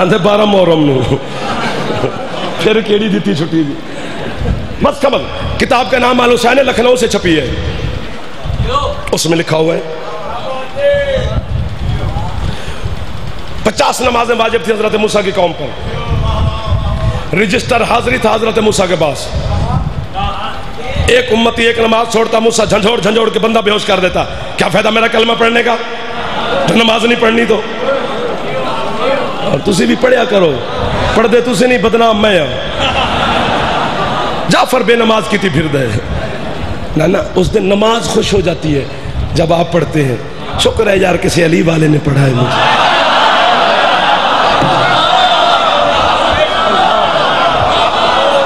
آندھے 12 محرم نو پھر کیڑی دیتی چھٹی دی۔ بس کمل، کتاب کا نام الحسین ہے، لکھنؤ سے چھپی ہے، اس میں لکھا ہوا ہے 50 نمازیں واجب تھی حضرت موسیٰ کی قوم پر، رجسٹر حاضری تھا حضرت موسیٰ کے پاس، ایک امتی ایک نماز چھوڑتا، موسیٰ جھنجھوڑ جھنجھوڑ کے بندہ بے ہوش کر دیتا، کیا فائدہ میرا کلمہ پڑھنے کا تو نماز نہیں پڑھنی تو، اور تسی بھی پڑھیا کرو، پڑھ دے تسی نہیں بدنام میں جعفر بے نماز کی تھی پھر دے نا، اس دن نماز خوش ہو جاتی ہے جب آپ پڑھتے ہیں، شکر ہے یار کسی علی والے نے پڑھا ہے مجھے۔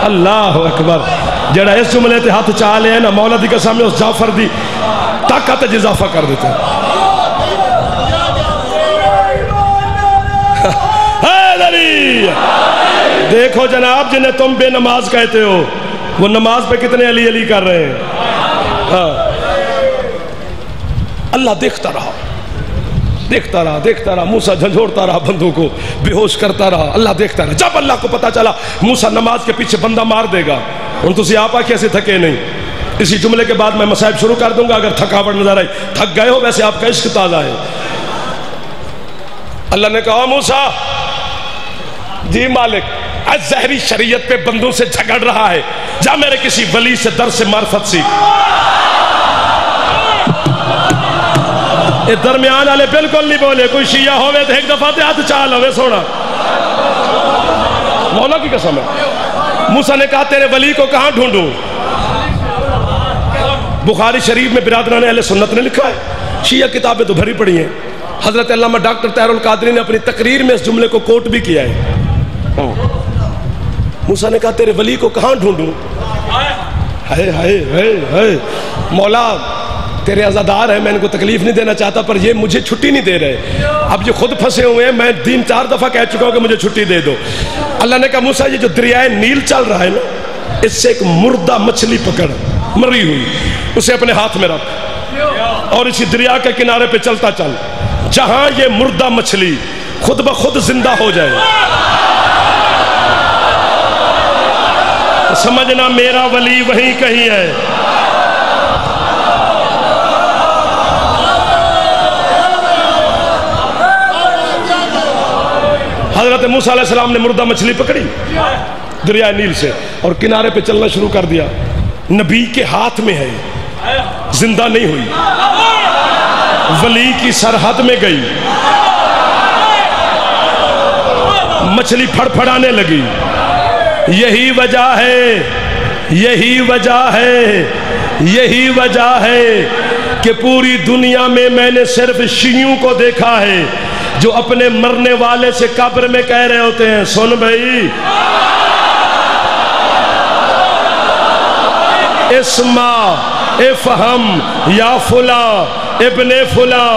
اللہ اکبر، جڑا اس جملے تے ہاتھ چاہ لے نا، مولا دی قسم اس جعفر دی طاقت اضافہ کر دیتے ہیں۔ حیدری، دیکھو جناب جنہیں تم بے نماز کہتے ہو، وہ نماز پہ کتنے علی علی کر رہے ہیں۔ اللہ دیکھتا رہا، دیکھتا رہا، دیکھتا رہا، موسیٰ جھنجھوڑتا رہا بندوں کو، بے ہوش کرتا رہا، اللہ دیکھتا رہا۔ جب اللہ کو پتا چلا موسیٰ نماز کے پیچھے بندہ مار دے گا، ان تو سیاپا کیسے تھکے نہیں۔ اسی جملے کے بعد میں مصائب شروع کر دوں گا، اگر تھکاوٹ نظر آئی، تھک گئے ہو ویسے آپ کا عشق تازہ ہے۔ اللہ نے کہا موسیٰ، جی مالک، آج ظاہری شریعت پہ بندوں سے جھگڑ رہا ہے، جا میرے کسی ولی سے درس معرفت سیکھ۔ یہ درمیان والے بالکل نہیں بولے. کوئی شیعہ ہوئے تو ایک دفعہ تے ہاتھ چال ہوئے سونا. مولا کی قسم ہے. موسیٰ نے کہا تیرے ولی کو کہاں ڈھونڈوں؟ بخاری شریف میں برادران اہل سنت نے لکھا ہے. شیعہ کتابیں تو بھری پڑی ہیں. حضرت علامہ ڈاکٹر طاہر القادری نے اپنی تقریر میں اس جملے کو کوٹ بھی کیا ہے. موسیٰ نے کہا تیرے ولی کو کہاں ڈھونڈوں؟ ہائے ہائے ہائے ہائے مولا تیرے عزادار ہیں, میں ان کو تکلیف نہیں دینا چاہتا, پر یہ مجھے چھٹی نہیں دے رہے. اب یہ خود پھنسے ہوئے ہیں, میں 3-4 دفعہ کہہ چکا ہوں کہ مجھے چھٹی دے دو. اللہ نے کہا موسیٰ یہ جو دریائے نیل چل رہا ہے نا, اس سے ایک مردہ مچھلی پکڑ, مری ہوئی, اسے اپنے ہاتھ میں رکھ اور اسی دریا کے کنارے پہ چلتا چل. جہاں یہ مردہ مچھلی خود بخود زندہ ہو جائے, سمجھنا میرا ولی وہیں کہیں ہے. حضرت موسیٰ علیہ السلام نے مردہ مچھلی پکڑی دریائے نیل سے اور کنارے پہ چلنا شروع کر دیا. نبی کے ہاتھ میں ہے, زندہ نہیں ہوئی, ولی کی سرحد میں گئی, مچھلی پھڑ پھڑانے لگی. یہی وجہ ہے, یہی وجہ ہے, یہی وجہ ہے کہ پوری دنیا میں نے صرف شیعوں کو دیکھا ہے جو اپنے مرنے والے سے قبر میں کہہ رہے ہوتے ہیں سن بھائی اسما افہم یا فلاں ابن فلاں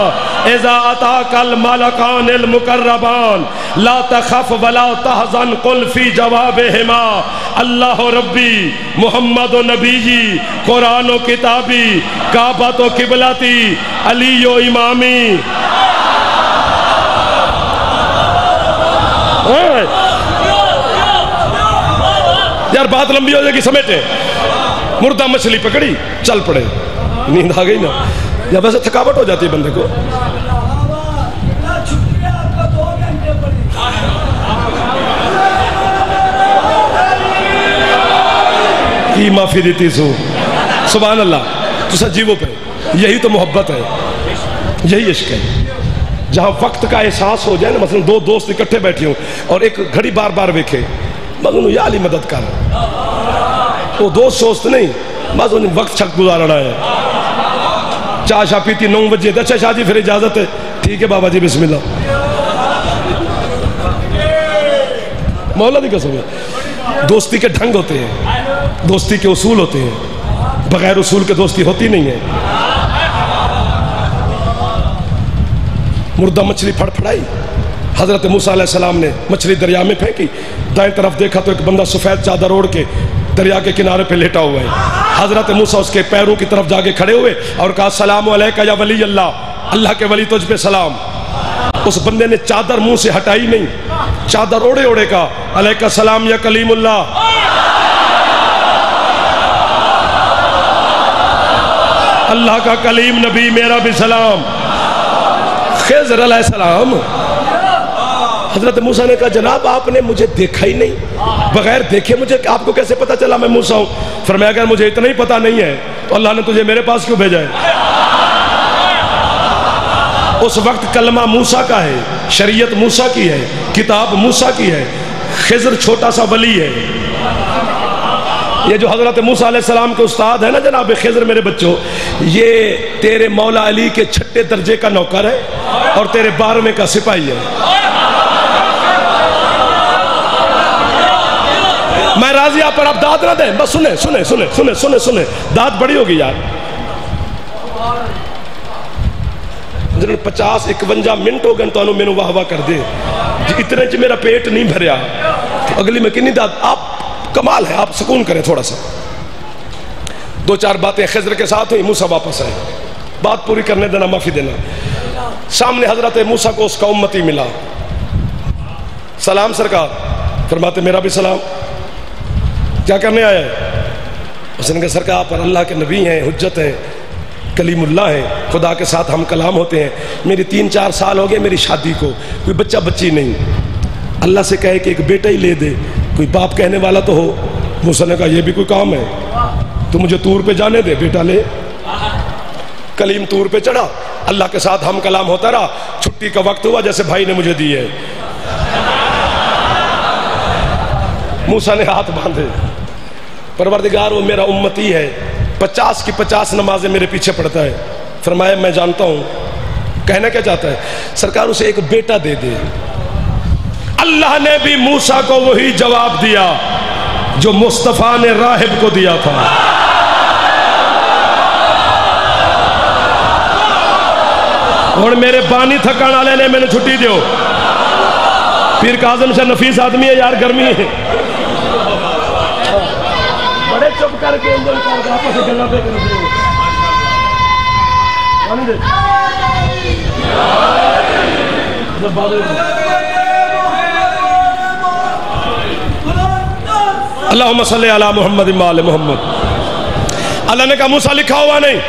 اذا اتاک الملکان المقربان لا تخف ولا تحزن قل فی جوابہما اللہ ربی محمد و نبی قرآن و کتابی کعبۃ و قبلتی علی و امامی. یار بات لمبی ہو جائے گی, سمیٹے. مردہ مچھلی پکڑی, چل پڑے. نیند آ گئی نا, یا ویسے تھکاوٹ ہو جاتی ہے بندے کو. کی معافی دیتی سو سبحان اللہ. تو سجیووں پہ یہی تو محبت ہے, یہی عشق ہے. جہاں وقت کا احساس ہو جائے نا, مثلا 2 دوست اکٹھے بیٹھے ہوں اور ایک گھڑی بار بار ویکھے, بس انہوں یا علی مدد کر, وہ دوست سوست نہیں, بس انہیں وقت چھک گزارنا ہے. چاہ شاہ پیتی 9 بجے, اچھا شاہ جی پھر اجازت ہے, ٹھیک ہے بابا جی بسم اللہ. مولا دی قسم ہے. دوستی کے ڈھنگ ہوتے ہیں, دوستی کے اصول ہوتے ہیں, بغیر اصول کے دوستی ہوتی نہیں ہے. مردہ مچھلی پھڑ پھڑائی, حضرت موسیٰ علیہ السلام نے مچھلی دریا میں پھینکی. دائیں طرف دیکھا تو ایک بندہ سفید چادر اوڑھ کے دریا کے کنارے پہ لیٹا ہوا ہے. حضرت موسیٰ اس کے پیروں کی طرف جا کے کھڑے ہوئے اور کہا السلام علیکہ یا ولی اللہ, اللہ کے ولی تجھ پہ سلام. اس بندے نے چادر منہ سے ہٹائی نہیں, چادر اوڑے اوڑے کہا علیکہ السلام یا کلیم اللہ. اللہ کا کلیم نبی میرا بھی سلام. خضر علیہ السلام. حضرت موسیٰ نے کہا جناب آپ نے مجھے دیکھا ہی نہیں, بغیر دیکھے مجھے آپ کو کیسے پتا چلا میں موسیٰ ہوں؟ فرمایا اگر مجھے اتنا ہی پتا نہیں ہے تو اللہ نے تجھے میرے پاس کیوں بھیجا ہے؟ اس وقت کلمہ موسیٰ کا ہے, شریعت موسیٰ کی ہے, کتاب موسیٰ کی ہے, خضر چھوٹا سا ولی ہے. یہ جو حضرت موسیٰ علیہ السلام کے استاد ہے نا جناب خضر میرے بچوں, یہ تیرے مولا علی کے 6 درجے کا نوکر ہے اور تیرے 12ویں کا سپاہی ہے. میں راضی آپ پر آپ داد نہ دیں, بس سنیں سنیں سنیں سنیں سنیں سنیں, داد بڑی ہوگی یار. 50-51 منٹ ہو گئے تو میں نے واہ واہ کر دے جی, اتنے چ میرا پیٹ نہیں بھریا, اگلی میں کنی داد. آپ کمال ہے, آپ سکون کریں تھوڑا سا. 2-4 باتیں خضر کے ساتھ ہوئی, موسیٰ واپس آئے, بات پوری کرنے دینا, معافی دینا. سامنے حضرت موسیٰ کو اس کا امتی ملا. سلام سرکار. فرماتے میرا بھی سلام. کیا کرنے آیا ہے؟ اس نے کہا سرکار آپ پر اللہ کے نبی ہیں, حجت ہیں, کلیم اللہ ہیں, خدا کے ساتھ ہم کلام ہوتے ہیں. میری 3-4 سال ہو گئے میری شادی کو, کوئی بچہ بچی نہیں. اللہ سے کہے کہ ایک بیٹا ہی لے دے, کوئی باپ کہنے والا تو ہو. موسیٰ نے کہا یہ بھی کوئی کام ہے, تو مجھے طور پہ جانے دے, بیٹا لے. کلیم طور پہ چڑھا, اللہ کے ساتھ ہم کلام ہوتا رہا. چھٹی کا وقت ہوا جیسے بھائی نے مجھے دی ہے. موسیٰ نے ہاتھ باندھے. پروردگار وہ میرا امتی ہے, 50 کی 50 نمازیں میرے پیچھے پڑتا ہے. فرمایا میں جانتا ہوں. کہنا کیا چاہتا ہے؟ سرکار اسے ایک بیٹا دے دے. اللہ نے بھی موسیٰ کو وہی جواب دیا جو مصطفیٰ نے راہب کو دیا تھا. اور میرے بانی تھکان والے نے میں نے چھٹی دیو. پیر کاظم شاہ نفیس آدمی ہے یار, گرمی ہے. بڑے چپ کر کے آپس سے گلا پہ کر دے. اللہم صلی علی محمد و آل محمد. اللہ نے کہا موسیٰ لکھا ہوا نہیں.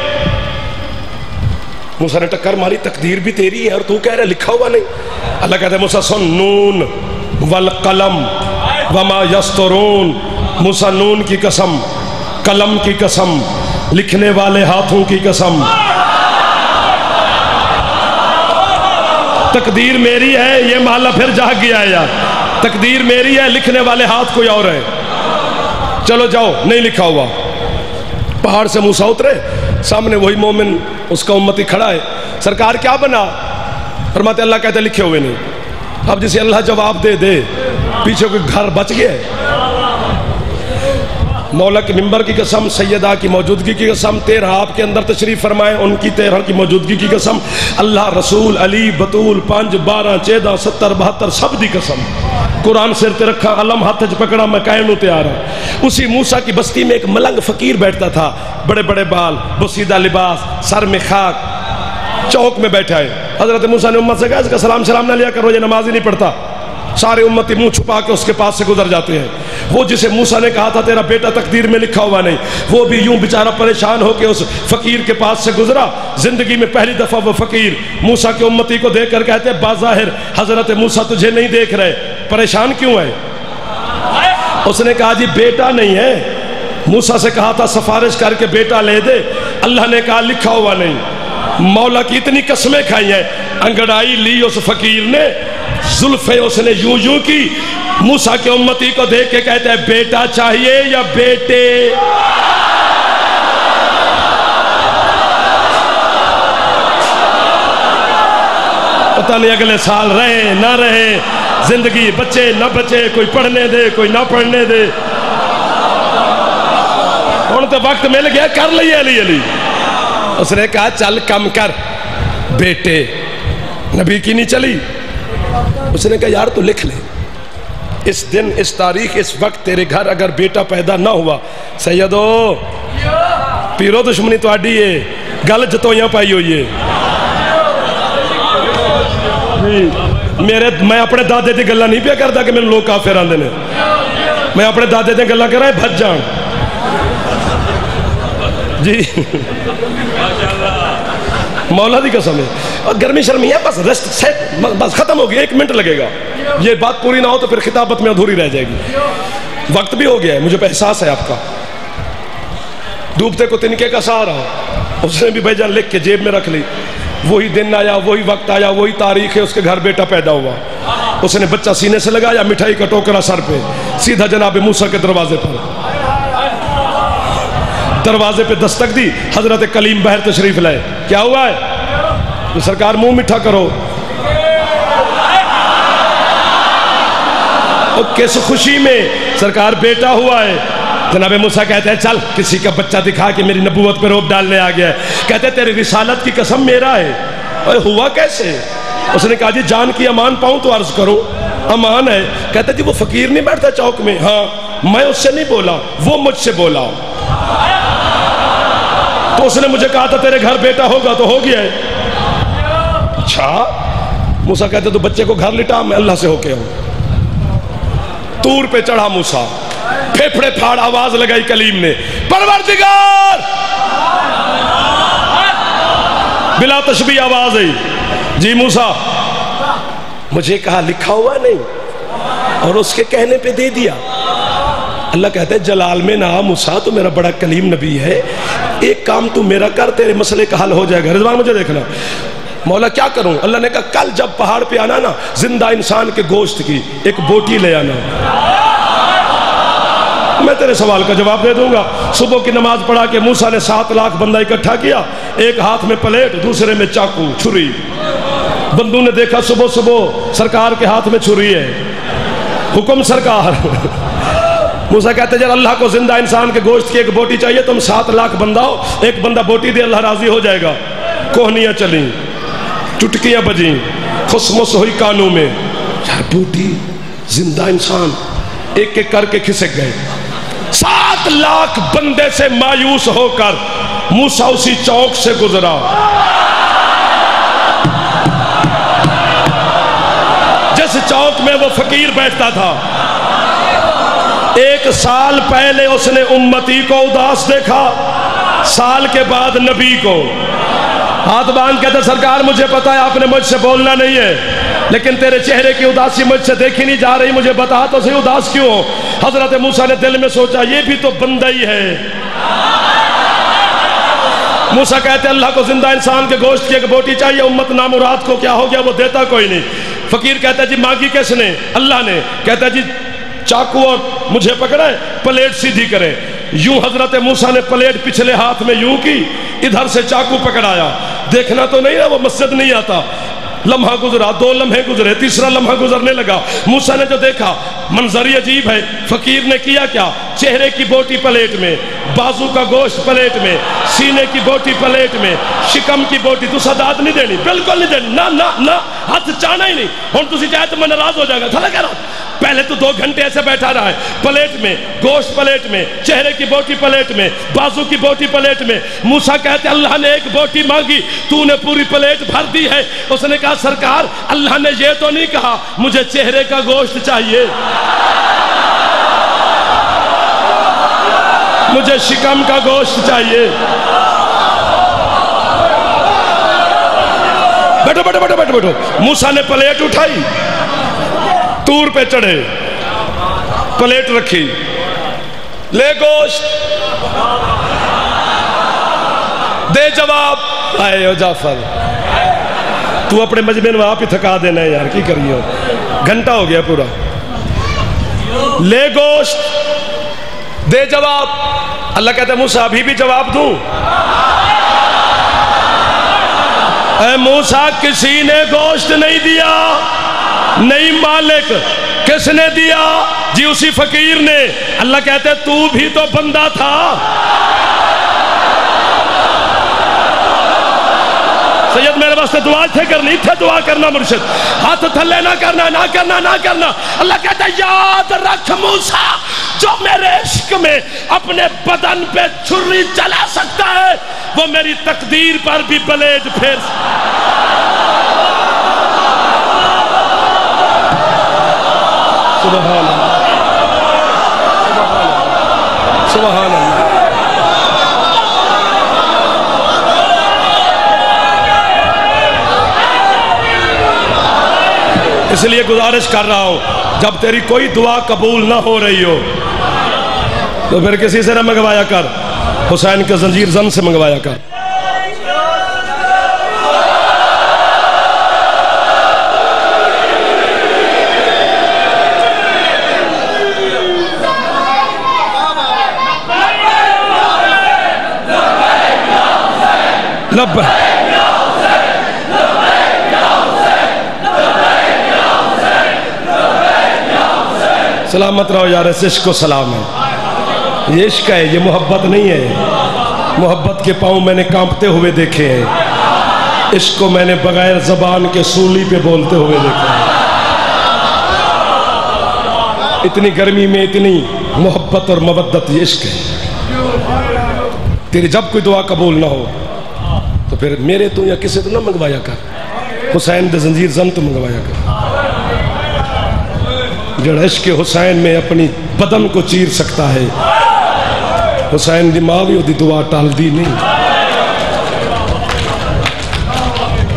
موسیٰ نے ٹکر ماری, تقدیر بھی تیری ہے اور تو کہہ رہے لکھا ہوا نہیں. اللہ کہتے ہیں موسیٰ سن, نون والقلم وما یسطرون. موسیٰ نون کی قسم, قلم کی قسم, لکھنے والے ہاتھوں کی قسم. تقدیر میری ہے, یہ محلہ پھر جاگ گیا ہے یار. تقدیر میری ہے, لکھنے والے ہاتھ کوئی اور ہے. چلو جاؤ, نہیں لکھا ہوا. پہاڑ سے موسیٰ اترے, سامنے وہی مومن اس کا امتی کھڑا ہے. سرکار کیا بنا؟ فرماتے اللہ کہتے لکھے ہوئے نہیں. اب جسے اللہ جواب دے دے, پیچھے کوئی گھر بچ گیا ہے. مولا کے ممبر کی قسم, سیدہ کی موجودگی کی قسم, 13 آپ کے اندر تشریف فرمائے ان کی 13 کی موجودگی کی قسم, اللہ, رسول, علی, بطول, 5, 12, 14, 70, 72 سب دی قسم. قرآن سر تے رکھا, علم ہاتھ چ پکڑا, میں قائم تیار ہوں. اسی موسیٰ کی بستی میں ایک ملنگ فقیر بیٹھتا تھا, بڑے بڑے بال, بسیدہ لباس, سر میں خاک, چوک میں بیٹھا ہے. حضرت موسیٰ نے امت سے کہا اس کا سلام نہ لیا کرو, یہ نماز ہی نہیں پڑھتا. سارے امتی منہ چھپا کے اس کے پاس سے گزر جاتے ہیں. وہ جسے موسیٰ نے کہا تھا تیرا بیٹا تقدیر میں لکھا ہوا نہیں, وہ بھی یوں بیچارہ پریشان ہو کے اس فقیر کے پاس سے گزرا. زندگی میں پہلی دفعہ وہ فقیر موسیٰ کے امتی کو دیکھ کر کہتے بظاہر حضرت موسیٰ تجھے نہیں دیکھ رہے, پریشان کیوں ہے؟ اس نے کہا جی بیٹا نہیں ہے. موسیٰ سے کہا تھا سفارش کر کے بیٹا لے دے, اللہ نے کہا لکھا ہوا نہیں. مولا کی اتنی قسمیں کھائی ہیں. انگڑائی لی اس فقیر نے, زلفیں اس نے یوں یوں کی. موسیٰ کے امتی کو دیکھ کے کہتے ہیں بیٹا چاہیے یا بیٹے؟ پتہ نہیں اگلے سال رہے نہ رہے, زندگی بچے نہ بچے, کوئی پڑھنے دے کوئی نہ پڑھنے دے. ان تو وقت مل گیا, کر لیے علی علی. اس نے کہا چل کم کر, بیٹے نبی کی نہیں چلی. اس نے کہا یار تو لکھ لے, اس دن اس تاریخ اس وقت تیرے گھر اگر بیٹا پیدا نہ ہوا, سیدو پیرو دشمنی تو آڈی ہے, گل جتویاں پائی ہوئی ہے. میں اپنے دادے دی گلہ نہیں پیا کرتا کہ میرے لوگ کافر آندے نے. میں اپنے دادے دی گلہ کر رہا ہے بھج جان جی. مولا دی قسم ہے. اور گرمی شرمی ہے, بس ریسٹ سیٹ, بس ختم ہو گیا, 1 منٹ لگے گا. یہ بات پوری نہ ہو تو پھر خطابت میں ادھوری رہ جائے گی. وقت بھی ہو گیا ہے, مجھے احساس ہے آپ کا. ڈوبتے کو تنکے کا سہارا, اس نے بھی بھائی جان لکھ کے جیب میں رکھ لی. وہی دن آیا, وہی وقت آیا, وہی تاریخ ہے, اس کے گھر بیٹا پیدا ہوا. اس نے بچہ سینے سے لگایا, مٹھائی کا ٹوکرا سر پہ, سیدھا جناب موسیٰ کے دروازے پر. دروازے پہ دستک دی, حضرت کلیم بہر تشریف لائے. کیا ہوا ہے؟ تو سرکار منہ میٹھا کرو. اور کس خوشی میں سرکار بیٹا ہوا ہے. جناب موسیٰ کہتے ہیں چل کسی کا بچہ دکھا کہ میری نبوت پہ روب ڈالنے آ گیا ہے. کہتے ہیں تیری رسالت کی قسم میرا ہے. ہوا کیسے؟ اس نے کہا جی جان کی امان پاؤں تو عرض کرو. امان ہے. کہتے جی وہ فقیر نہیں بیٹھتا چوک میں؟ ہاں. میں اس سے نہیں بولا, وہ مجھ سے بولا. تو اس نے مجھے کہا تھا تیرے گھر بیٹا ہوگا, تو ہو گیا ہے. اچھا. موسیٰ کہتے تو بچے کو گھر لٹا, میں اللہ سے ہو کے ہوں. طور پہ چڑھا موسیٰ, پھیپھڑے پھاڑ آواز لگائی کلیم نے, پروردگار. بلا تشبیہ آواز ہے. جی موسیٰ, مجھے کہا لکھا ہوا نہیں, اور اس کے کہنے پہ دے دیا. اللہ کہتا ہے جلال میں نا موسیٰ تو میرا بڑا کلیم نبی ہے، ایک کام تو میرا کر، تیرے مسئلے کا حل ہو جائے گا۔ رضوان مجھے دیکھنا، مولا کیا کروں؟ اللہ نے کہا کل جب پہاڑ پہ آنا نا، زندہ انسان کے گوشت کی ایک بوٹی لے آنا، میں تیرے سوال کا جواب دے دوں گا۔ صبح کی نماز پڑھا کے موسیٰ نے 7 لاکھ بندہ اکٹھا کیا، ایک ہاتھ میں پلیٹ، دوسرے میں چاقو چھری۔ بندوں نے دیکھا صبح صبح سرکار کے ہاتھ میں چھری ہے، حکم سرکار۔ موسیٰ کہتے ہیں جب اللہ کو زندہ انسان کے گوشت کی ایک بوٹی چاہیے، تم 7 لاکھ بندہ ہو، ایک بندہ بوٹی دے، اللہ راضی ہو جائے گا۔ کوہنیاں چلیں، چٹکیاں بجیں، خسمس ہوئی کانوں میں، یار بوٹی زندہ انسان، ایک ایک کر کے کھسک گئے۔ 7 لاکھ بندے سے مایوس ہو کر موسیٰ اسی چوک سے گزرا، جس چوک میں وہ فقیر بیٹھتا تھا۔ 1 سال پہلے اس نے امتی کو اداس دیکھا، سال کے بعد نبی کو ہاتھ باندھ کہتا سرکار مجھے پتا ہے آپ نے مجھ سے بولنا نہیں ہے، لیکن تیرے چہرے کی اداسی مجھ سے دیکھی نہیں جا رہی، مجھے بتا تو صحیح اداس کیوں ہو؟ حضرت موسیٰ نے دل میں سوچا یہ بھی تو بندہ ہی ہے۔ موسیٰ کہتے اللہ کو زندہ انسان کے گوشت کی ایک بوٹی چاہیے، امت نامراد کو کیا ہو گیا؟ وہ دیتا کوئی نہیں۔ فقیر کہتا ہے جی مانگی کس نے؟ اللہ نے۔ کہتا ہے جی چاقو اور مجھے پکڑے، پلیٹ سیدھی کرے۔ یوں حضرت موسیٰ نے پلیٹ پچھلے ہاتھ میں یوں کی، ادھر سے چاقو پکڑایا۔ دیکھنا تو نہیں ہے وہ مسجد نہیں آتا۔ لمحہ گزرا، 2 لمحے گزرے، تیسرا لمحہ گزرنے لگا۔ موسیٰ نے جو دیکھا منظر ہی عجیب ہے۔ فقیر نے کیا کیا؟ چہرے کی بوٹی پلیٹ میں، بازو کا گوشت پلیٹ میں، سینے کی بوٹی پلیٹ میں، شکم کی بوٹی۔ تو صدات نہیں دینی، بالکل نہیں دینی، نہ نہ نہ، ہاتھ چاہنا ہی نہیں۔ ہوں تسی چاہے تو میں ناراض ہو جائے گا، تھوڑا کہہ رہا ہوں۔ پہلے تو 2 گھنٹے ایسے بیٹھا رہا ہے، پلیٹ میں گوشت، پلیٹ میں چہرے کی بوٹی، پلیٹ میں بازو کی بوٹی، پلیٹ میں۔ موسیٰ کہتے اللہ نے ایک بوٹی مانگی، تو نے پوری پلیٹ بھر دی ہے۔ اس نے کہا سرکار اللہ نے یہ تو نہیں کہا مجھے چہرے کا گوشت چاہیے، مجھے شکم کا گوشت چاہیے۔ بیٹھو بیٹھو بیٹھو بیٹھو بیٹھو۔ موسیٰ نے پلیٹ اٹھائی، تور پہ چڑھے، پلیٹ رکھی، لے گوشت، دے جواب۔ آئے ہو جعفر، تو اپنے مجمع میں آپ ہی تھکا دینا ہے یار، کی کریے ہو؟ گھنٹہ ہو گیا پورا۔ لے گوشت، دے جواب۔ اللہ کہتا ہے موسیٰ ابھی بھی جواب دوں؟ اے موسیٰ کسی نے گوشت نہیں دیا، نہیں مالک، کس نے دیا؟ جی اسی فقیر نے۔ اللہ کہتے تو بھی تو بندہ تھا۔ سید میرے واسطے دعا تھے کرنی تھے، دعا کرنا مرشد، ہاتھ تھلے نہ کرنا، نہ کرنا، نہ کرنا۔ اللہ کہتا ہے یاد رکھ موسیٰ، جو میرے عشق میں اپنے بدن پہ چھری چلا سکتا ہے وہ میری تقدیر پر بھی بلیڈ پھیر سبحان اللہ، سبحان اللہ۔ اس لیے گزارش کر رہا ہوں جب تیری کوئی دعا قبول نہ ہو رہی ہو تو پھر کسی سے نہ منگوایا کر، حسین کے زنجیر زن سے منگوایا کر۔ سلامت رہو یار، اس عشق کو سلام ہے، یہ عشق ہے، یہ محبت نہیں ہے۔ محبت کے پاؤں میں نے کانپتے ہوئے دیکھے ہیں، عشق کو میں نے بغیر زبان کے سولی پہ بولتے ہوئے دیکھا ہے۔ اتنی گرمی میں اتنی محبت اور مودت، یہ عشق ہے۔ تیری جب کوئی دعا قبول نہ ہو تو پھر میرے تو یا کسی تو نہ منگوایا کر، حسین دے زنجیر زن تو منگوایا کر۔ جڑا عشق حسین میں اپنی بدن کو چیر سکتا ہے، حسین دی ماں بھی وہ دی دعا ٹال دی نہیں۔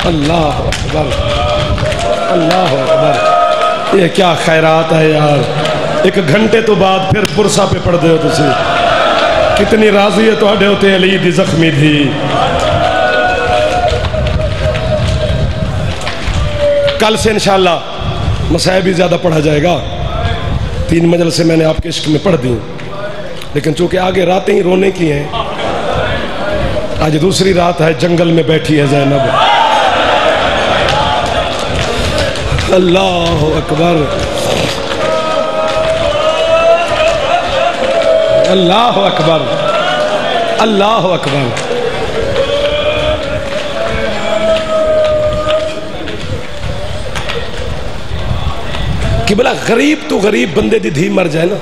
اللہ اکبر، اللہ اکبر، یہ کیا خیرات ہے یار۔ ایک گھنٹے تو بعد پھر پرسا پہ پڑھ دے ہو تسی کتنی راضی ہے تو ہوتے علی دی زخمی تھی. کل سے انشاءاللہ مسائب بھی زیادہ پڑھا جائے گا. 3 مجلسیں میں نے آپ کے عشق میں پڑھ دی، لیکن چونکہ آگے راتیں ہی رونے کی ہیں. آج دوسری رات ہے، جنگل میں بیٹھی ہے زینب. اللہ اکبر، اللہ اکبر، اللہ اکبر. کہ بلا غریب تو غریب بندے دی دھی مر جائے نا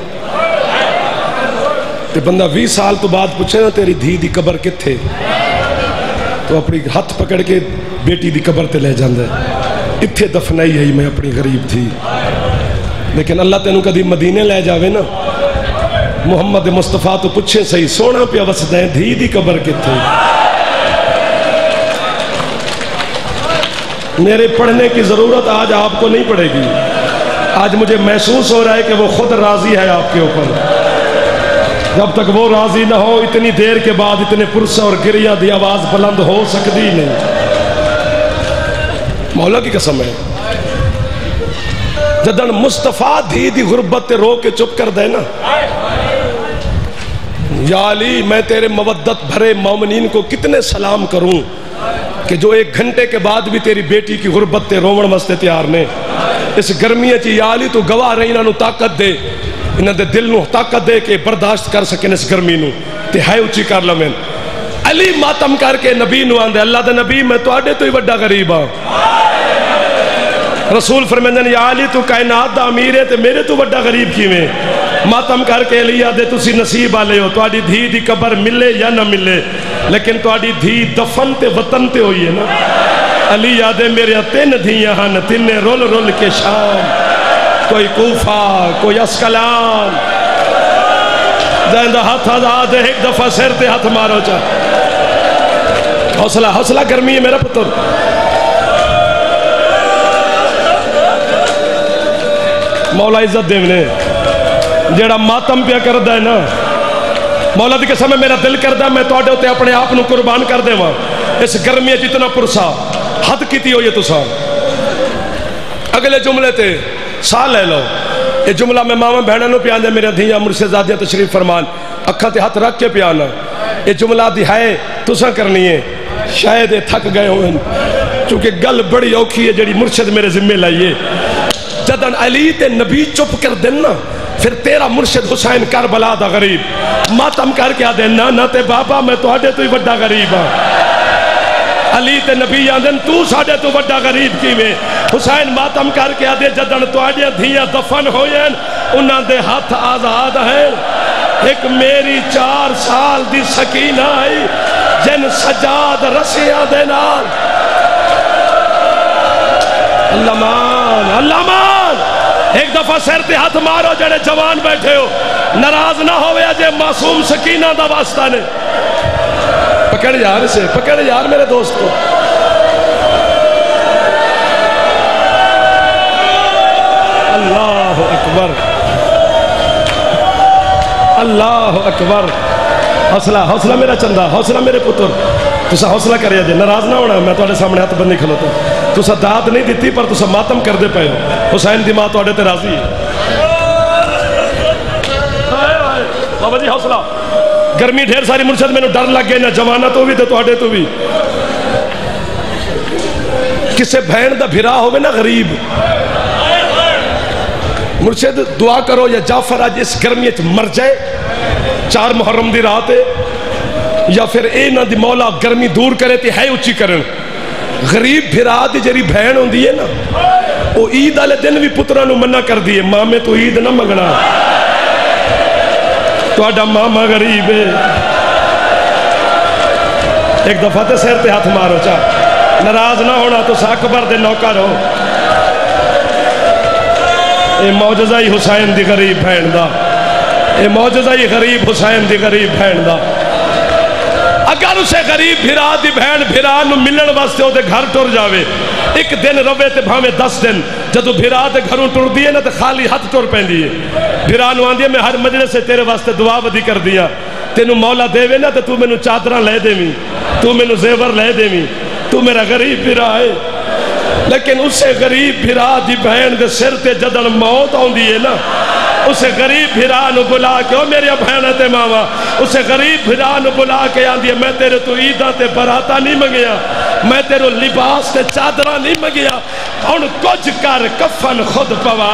تے بندہ 20 سال تو بعد پوچھے نا تیری دھی دی قبر کتھے، تو اپنی ہاتھ پکڑ کے بیٹی دی قبر تے لے جاندے اتھے دفنائی ہے میں اپنی غریب تھی. لیکن اللہ تینوں کدی مدینے لے جاوے نا محمد مصطفیٰ تو پوچھے صحیح سونا پیا وسدیں دھی دی قبر کتھے. میرے پڑھنے کی ضرورت آج آپ کو نہیں پڑے گی. آج مجھے محسوس ہو رہا ہے کہ وہ خود راضی ہے آپ کے اوپر. جب تک وہ راضی نہ ہو اتنی دیر کے بعد اتنے پرسہ اور گریہ دی آواز بلند ہو سکتی نہیں. مولا کی قسم ہے جدن مصطفیٰ دھی دی غربت تے رو کے چپ کر دے نا، یا علی میں تیرے مودت بھرے مومنین کو کتنے سلام کروں کہ جو 1 گھنٹے کے بعد بھی تیری بیٹی کی غربت تے رومن واسطے تیار نے. اس گرمی چی یا علی تو گواہ رہی انہوں طاقت دے، انہوں دے دل نو طاقت دے کہ برداشت کر سکیں اس گرمی نو تے ہائے اچھی کر لمن. علی ماتم کر کے نبی نو آندے اللہ دے نبی میں تو آڈے تو ہی وڈا غریب ہاں. رسول فرمیندن یا علی تو کائنات دا امیر ہے تے میرے تو وڈا غریب کیویں. ماتم کر کے علی آدھے تسی نصیب آلے ہو، تو آڈی دھی دی قبر ملے یا نہ ملے، لیکن تو آڈی دھی دفن تے وطن تے ہوئی ہے نا. علی یادے میرے 3 دھیاں ہن، 3 رول رول کے شام، کوئی کوفہ کوئی اسکلان. جائندہ ہاتھ آزاد ہے، ایک دفعہ سر تے ہاتھ مارو چاہ. حوصلہ حوصلہ گرمی ہے میرا پتر. مولا عزت دیونے جیڑا ماتم پیا کردہ ہے نا، مولا دی قسم ہے میرا دل کردہ میں تو آڈے ہوتے اپنے آپ نو قربان کر دے وہاں. اس گرمی جتنا پرسا حد کیتی ہو یہ تو سا. اگلے جملے تے سا لے لو. یہ جملہ میں ماما بہنہ نو پیان دے میرے دھیاں مرشد زادیاں تشریف فرمان اکھاں تے ہاتھ رکھ کے پیانا. یہ جملہ دی ہے تو سا کرنی ہے، شاید تھک گئے ہوئے چونکہ گل بڑی اوکھی ہے جڑی مرشد میرے ذمہ لائیے. جدن علی تے نبی چپ کر دینا پھر تیرا مرشد حسین کربلا دا غریب ماتم کر کے آدھے نہ تے بابا میں تو آڈے تو ہی وڈا غریب ہاں. علی تے نبی آدھن تو ساڑے تو وڈا غریب کی میں. حسین ماتم کر کے آدھے جدن تو آڈے دھیاں دفن ہوئیں انہاں دے ہاتھ آزاد ہیں. ایک میری 4 سال دی سکینہ آئی جن سجاد رسیاں دے نال. اللہ مان اللہ مان. ایک دفعہ سر تے ہاتھ مارو جڑے جوان بیٹھے ہو، ناراض نہ ہوئے جے معصوم سکینہ دا واسطہ نے. پکڑ یار اسے، پکڑ یار میرے دوست کو. اللہ اکبر اللہ اکبر. حوصلہ حوصلہ میرا چندہ، حوصلہ میرے پتر. تسا حوصلہ کریا جے، ناراض نہ ہونا. میں تواڈے سامنے ہاتھ بندی کھلوتا. تسا داد نہیں دیتی پر تسا ماتم کر دے پئے ہو. حسین دی ماں تواڈے تے راضی ہے. بابا جی حوصلہ. گرمی ڈھیر ساری مرشد میں نے ڈر لگ گئے نہ جوانا تو بھی تو آڈے تو بھی. کسے بہن دا بھرا ہوئے نا غریب مرشد دعا کرو یا جعفر آج اس گرمیت مر جائے 4 محرم دی رات ہے، یا پھر اے نہ دی مولا گرمی دور کرے تے ہے اچھی کرن. غریب بھرا دی جری بہن ہوں دیئے نا وہ عید آلے دن بھی پترانو منع کر دیئے ماں میں تو عید نہ مگنا تو آڈا ماما غریب ہے. ایک دفعہ تے سیر تے ہاتھ مارو چاہ، ناراض نہ ہونا تو ساکبر دے نوکر ہو. اے معجزہ ہی حسین دی غریب بہن دا، اے معجزہ ہی غریب حسین دی غریب بہن دا. اگر اسے غریب بھرا دی بہن بھرا نو ملن واسطے ہو دے گھر ٹر جاوے، ایک دن روے تے بھاوے 10 دن جدو بھرا تے گھروں ٹر دیے نا تو خالی ہاتھ ٹر پیندی ہے. بھرا نو آندی ہے میں ہر مجلس سے تیرے واسطے دعا ودی کر دیا, تینو مولا دے وے نا تو مینو چادراں لے دے ویں, تو مینو زیور لے دے ویں, تو میرا غریب بھرا ہے. لیکن اسے غریب بھرا دی بہن دے سر تے جدن موت آندی ہے نا, اسے غریب بھرا نو بلا کے او میری بہن تے ماما, اسے غریب بھرا نو بلا کے آندی ہے میں تیرے تو عیداں تے براتا نہیں منگیا, میں تیرے لباس تے چادراں نہیں منگیا, ہن کچھ کر کفن خود پوا,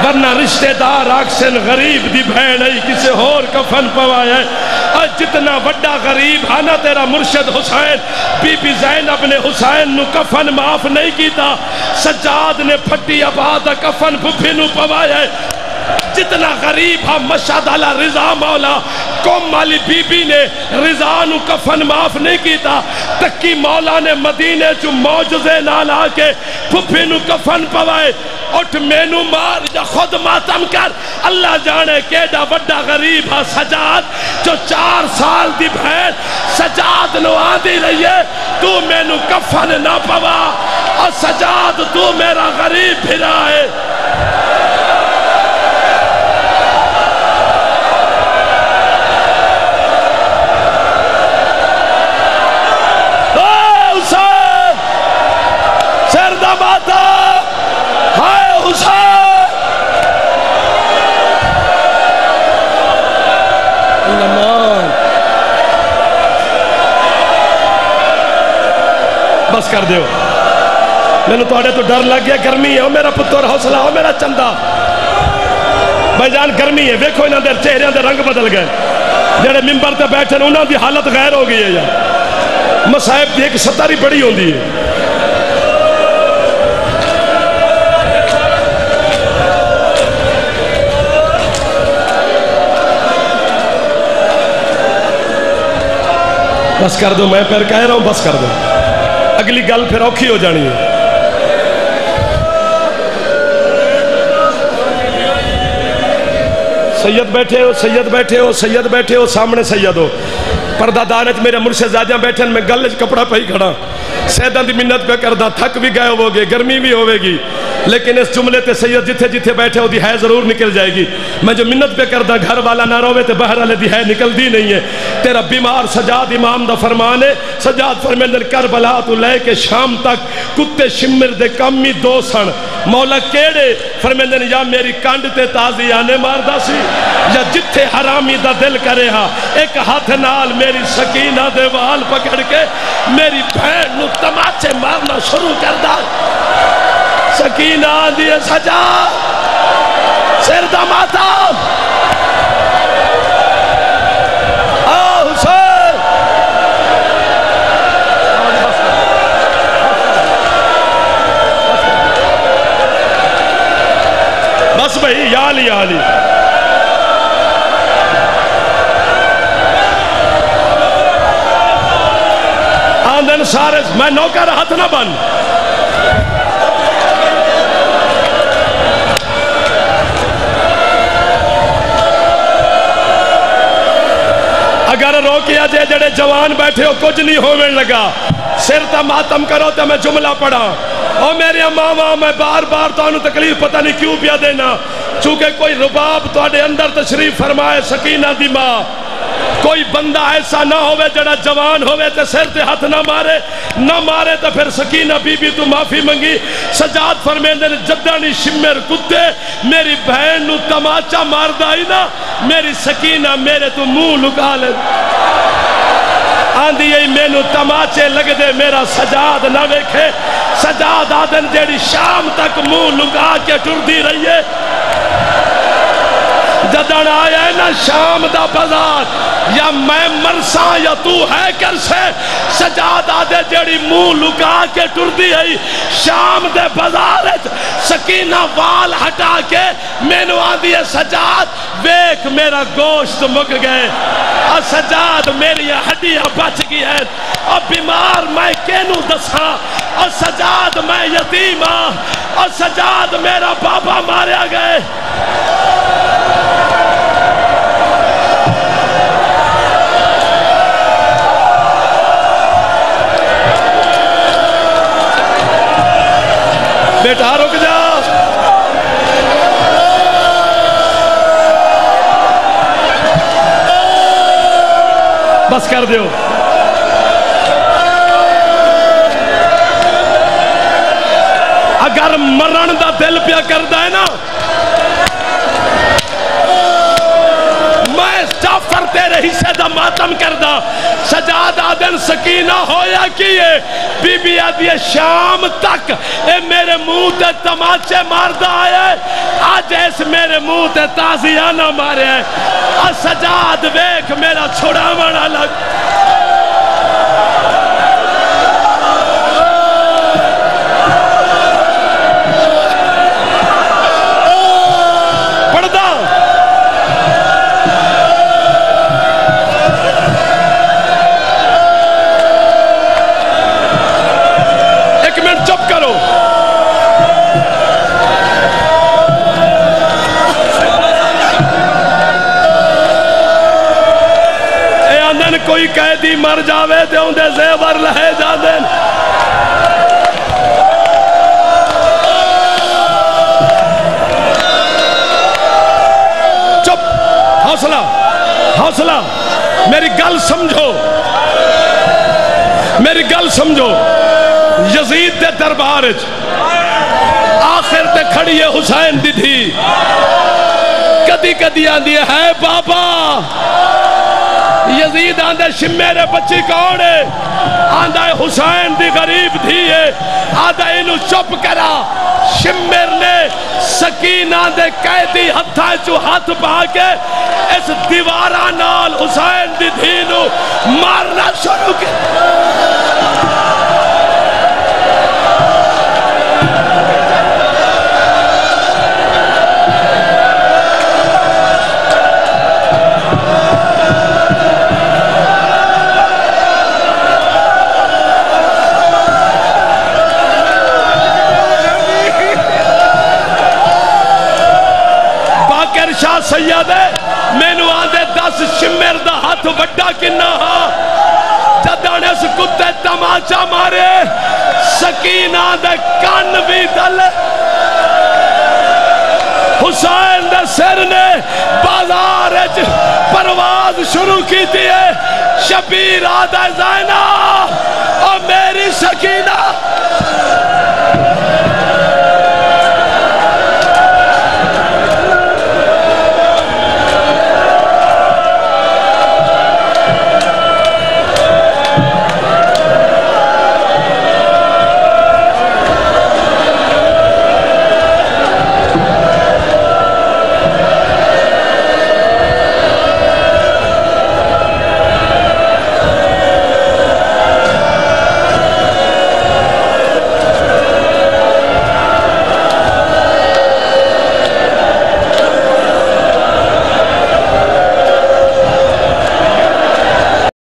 ورنہ رشتہ دار آکسن غریب دی بہن ہے کسے اور کفن پوایا ہے. اور جتنا بڑا غریب ہے نا تیرا مرشد حسین, بی بی زینب نے حسین نو کفن معاف نہیں کیتا, سجاد نے پھٹی آباد کفن پھپھی نو پوایا ہے. جتنا غریب ہے مشہد علی رضا مولا, قوم والی بی بی نے رضا نو کفن معاف نہیں کیتا, تکی مولا نے مدینے چو معجزے نال آ کے پھپھی نو کفن پوائے. اٹھ مینو مار یا خود ماتم کر, اللہ جانے کیڑا بڑا غریب ہے سجاد, جو 4 سال دی بہن سجاد نو آندی رہی ہے تو مینو کفن نہ پوا, اور سجاد تو میرا غریب بھرا ہے. بس کر دیو, میں نے تو ڈر لگ گیا, گرمی ہے, او میرا پتر حوصلہ, او میرا چندہ بھائی جان, گرمی ہے. ویکھو انہاں دے چہرے دے رنگ بدل گئے, جڑے ممبر تے بیٹھے انہاں دی حالت غیر ہو گئی ہے. یار مصائب دی ایک ستاری بڑی ہوندی ہے. بس کر دو, میں پھر کہہ رہا ہوں بس کر دو, اگلی گل پھر اوکھی ہو جانی ہے. سید بیٹھے ہو, سید بیٹھے ہو, سید بیٹھے ہو, سامنے سید ہو, پردہ دانت میرے مرشد زادیاں بیٹھے, میں گل کپڑا پہی کھڑا, سیدان دی منت پہ کردہ, تھک بھی گئے ہو گے, گرمی بھی ہوئے گی, لیکن اس جملے تے سید جتھے جتھے بیٹھے ہو دی ہے ضرور نکل جائے گی. میں جو منت پہ کردہ گھر والا نہ روے تے بہر والے دی ہے نکل دی نہیں ہے. تیرا بیمار سجاد امام دا فرمان ہے, سجاد فرمیندن کربلا تو لے کے شام تک کتے شمر دے کمی 2 سن, مولا کیڑے فرمیندن یا میری کانڈ تے تازی آنے ماردہ سی, یا جتھے حرامی دا دل کرے ہاں ایک ہاتھ نال میری سکینہ دے وال پکڑ کے میری بہن نو تماچے مارنا شروع کر دا. سکینہ آدھی سجا سر دا ماتم, حسین بس بھئی, یا علی یا علی. آندن سارے میں نوکر ہاتھ نہ بن, اگر روکیا جے جڑے جوان بیٹھے ہو کچھ نہیں ہونے لگا, سر تا ماتم کرو تا میں جملہ پڑھا. او میری ماما, میں بار بار تو انہوں تکلیف پتہ نہیں کیوں پیا دینا, چونکہ کوئی رباب تو اڈے اندر تشریف فرمائے. سکینہ دی ماں, کوئی بندہ ایسا نہ ہوئے جڑا جوان ہوئے تے سر تے ہاتھ نہ مارے, نہ مارے تے پھر سکینہ بی بی تو معافی منگی. سجاد فرمیندے نے جدانی شمر کتے میری بہن نو تماچا ماردہ ہی نا, میری سکینہ میرے تو منہ لکا لے. آندھی ای میں نو تماچے لگ دے میرا سجاد نہ ویکھے. سجاد آدن جیڑی شام تک منہ لکا کے ٹر دی رہی ہے, جدن آیا ہے نا شام دا بازار, یا میں مرساں یا تو ہے کر سے. سجاد آدھے جڑی منہ لکا کے ٹر دی ہے شام دے بازار, سکینہ وال ہٹا کے مینو آدھی ہے سجاد ویک میرا گوشت مک گئے, اور سجاد میری ہڈیاں بچ گئی ہیں, اور بیمار میں کینوں دساں, اور سجاد میں یتیم ہاں, اور سجاد میرا بابا ماریا گئے. بیٹا رک جا. بس کر دیو. اگر مرن دا دل پیا کردا ہے نا، میں جعفر تیرے حصے دا ماتم کردا. سجاد آدن سکینہ ہویا کیے بی بی آدھی شام تک اے میرے منہ تے تماچے ماردہ آیا ہے، آج ایس میرے منہ تے تازیانہ مارے ہے. سجاد ویکھ میرا چھڑا مانا لگ. کوئی قیدی مر جاوے تے اندے زیور لہے جا دیں. چپ، حوصلہ حوصلہ. میری گل سمجھو، میری گل سمجھو. یزید دے دربار آخر تے کھڑی ہے حسین دی تھی. کدی کدی آندی ہے بابا. یزید آندھے شمیرے بچی کون ہے؟ آندھے حسین دی غریب تھی ہے. آندھے انہوں چپ کرا. شمیر نے سکینہ دے قیدی ہتھاں چو ہاتھ پا کے اس دیوارہ نال حسین دی دھینو مارنا شروع کیا. شاہ سید میں نو آندے 10 شمیر دا ہاتھ وڈا کنہ ہاں. جدانے اس کتے تماچا مارے سکینہ دے کان بھی دل. حسین دے سر نے بازار پرواز شروع کی تھی ہے. شبیر آدھے زینہ اور میری سکینہ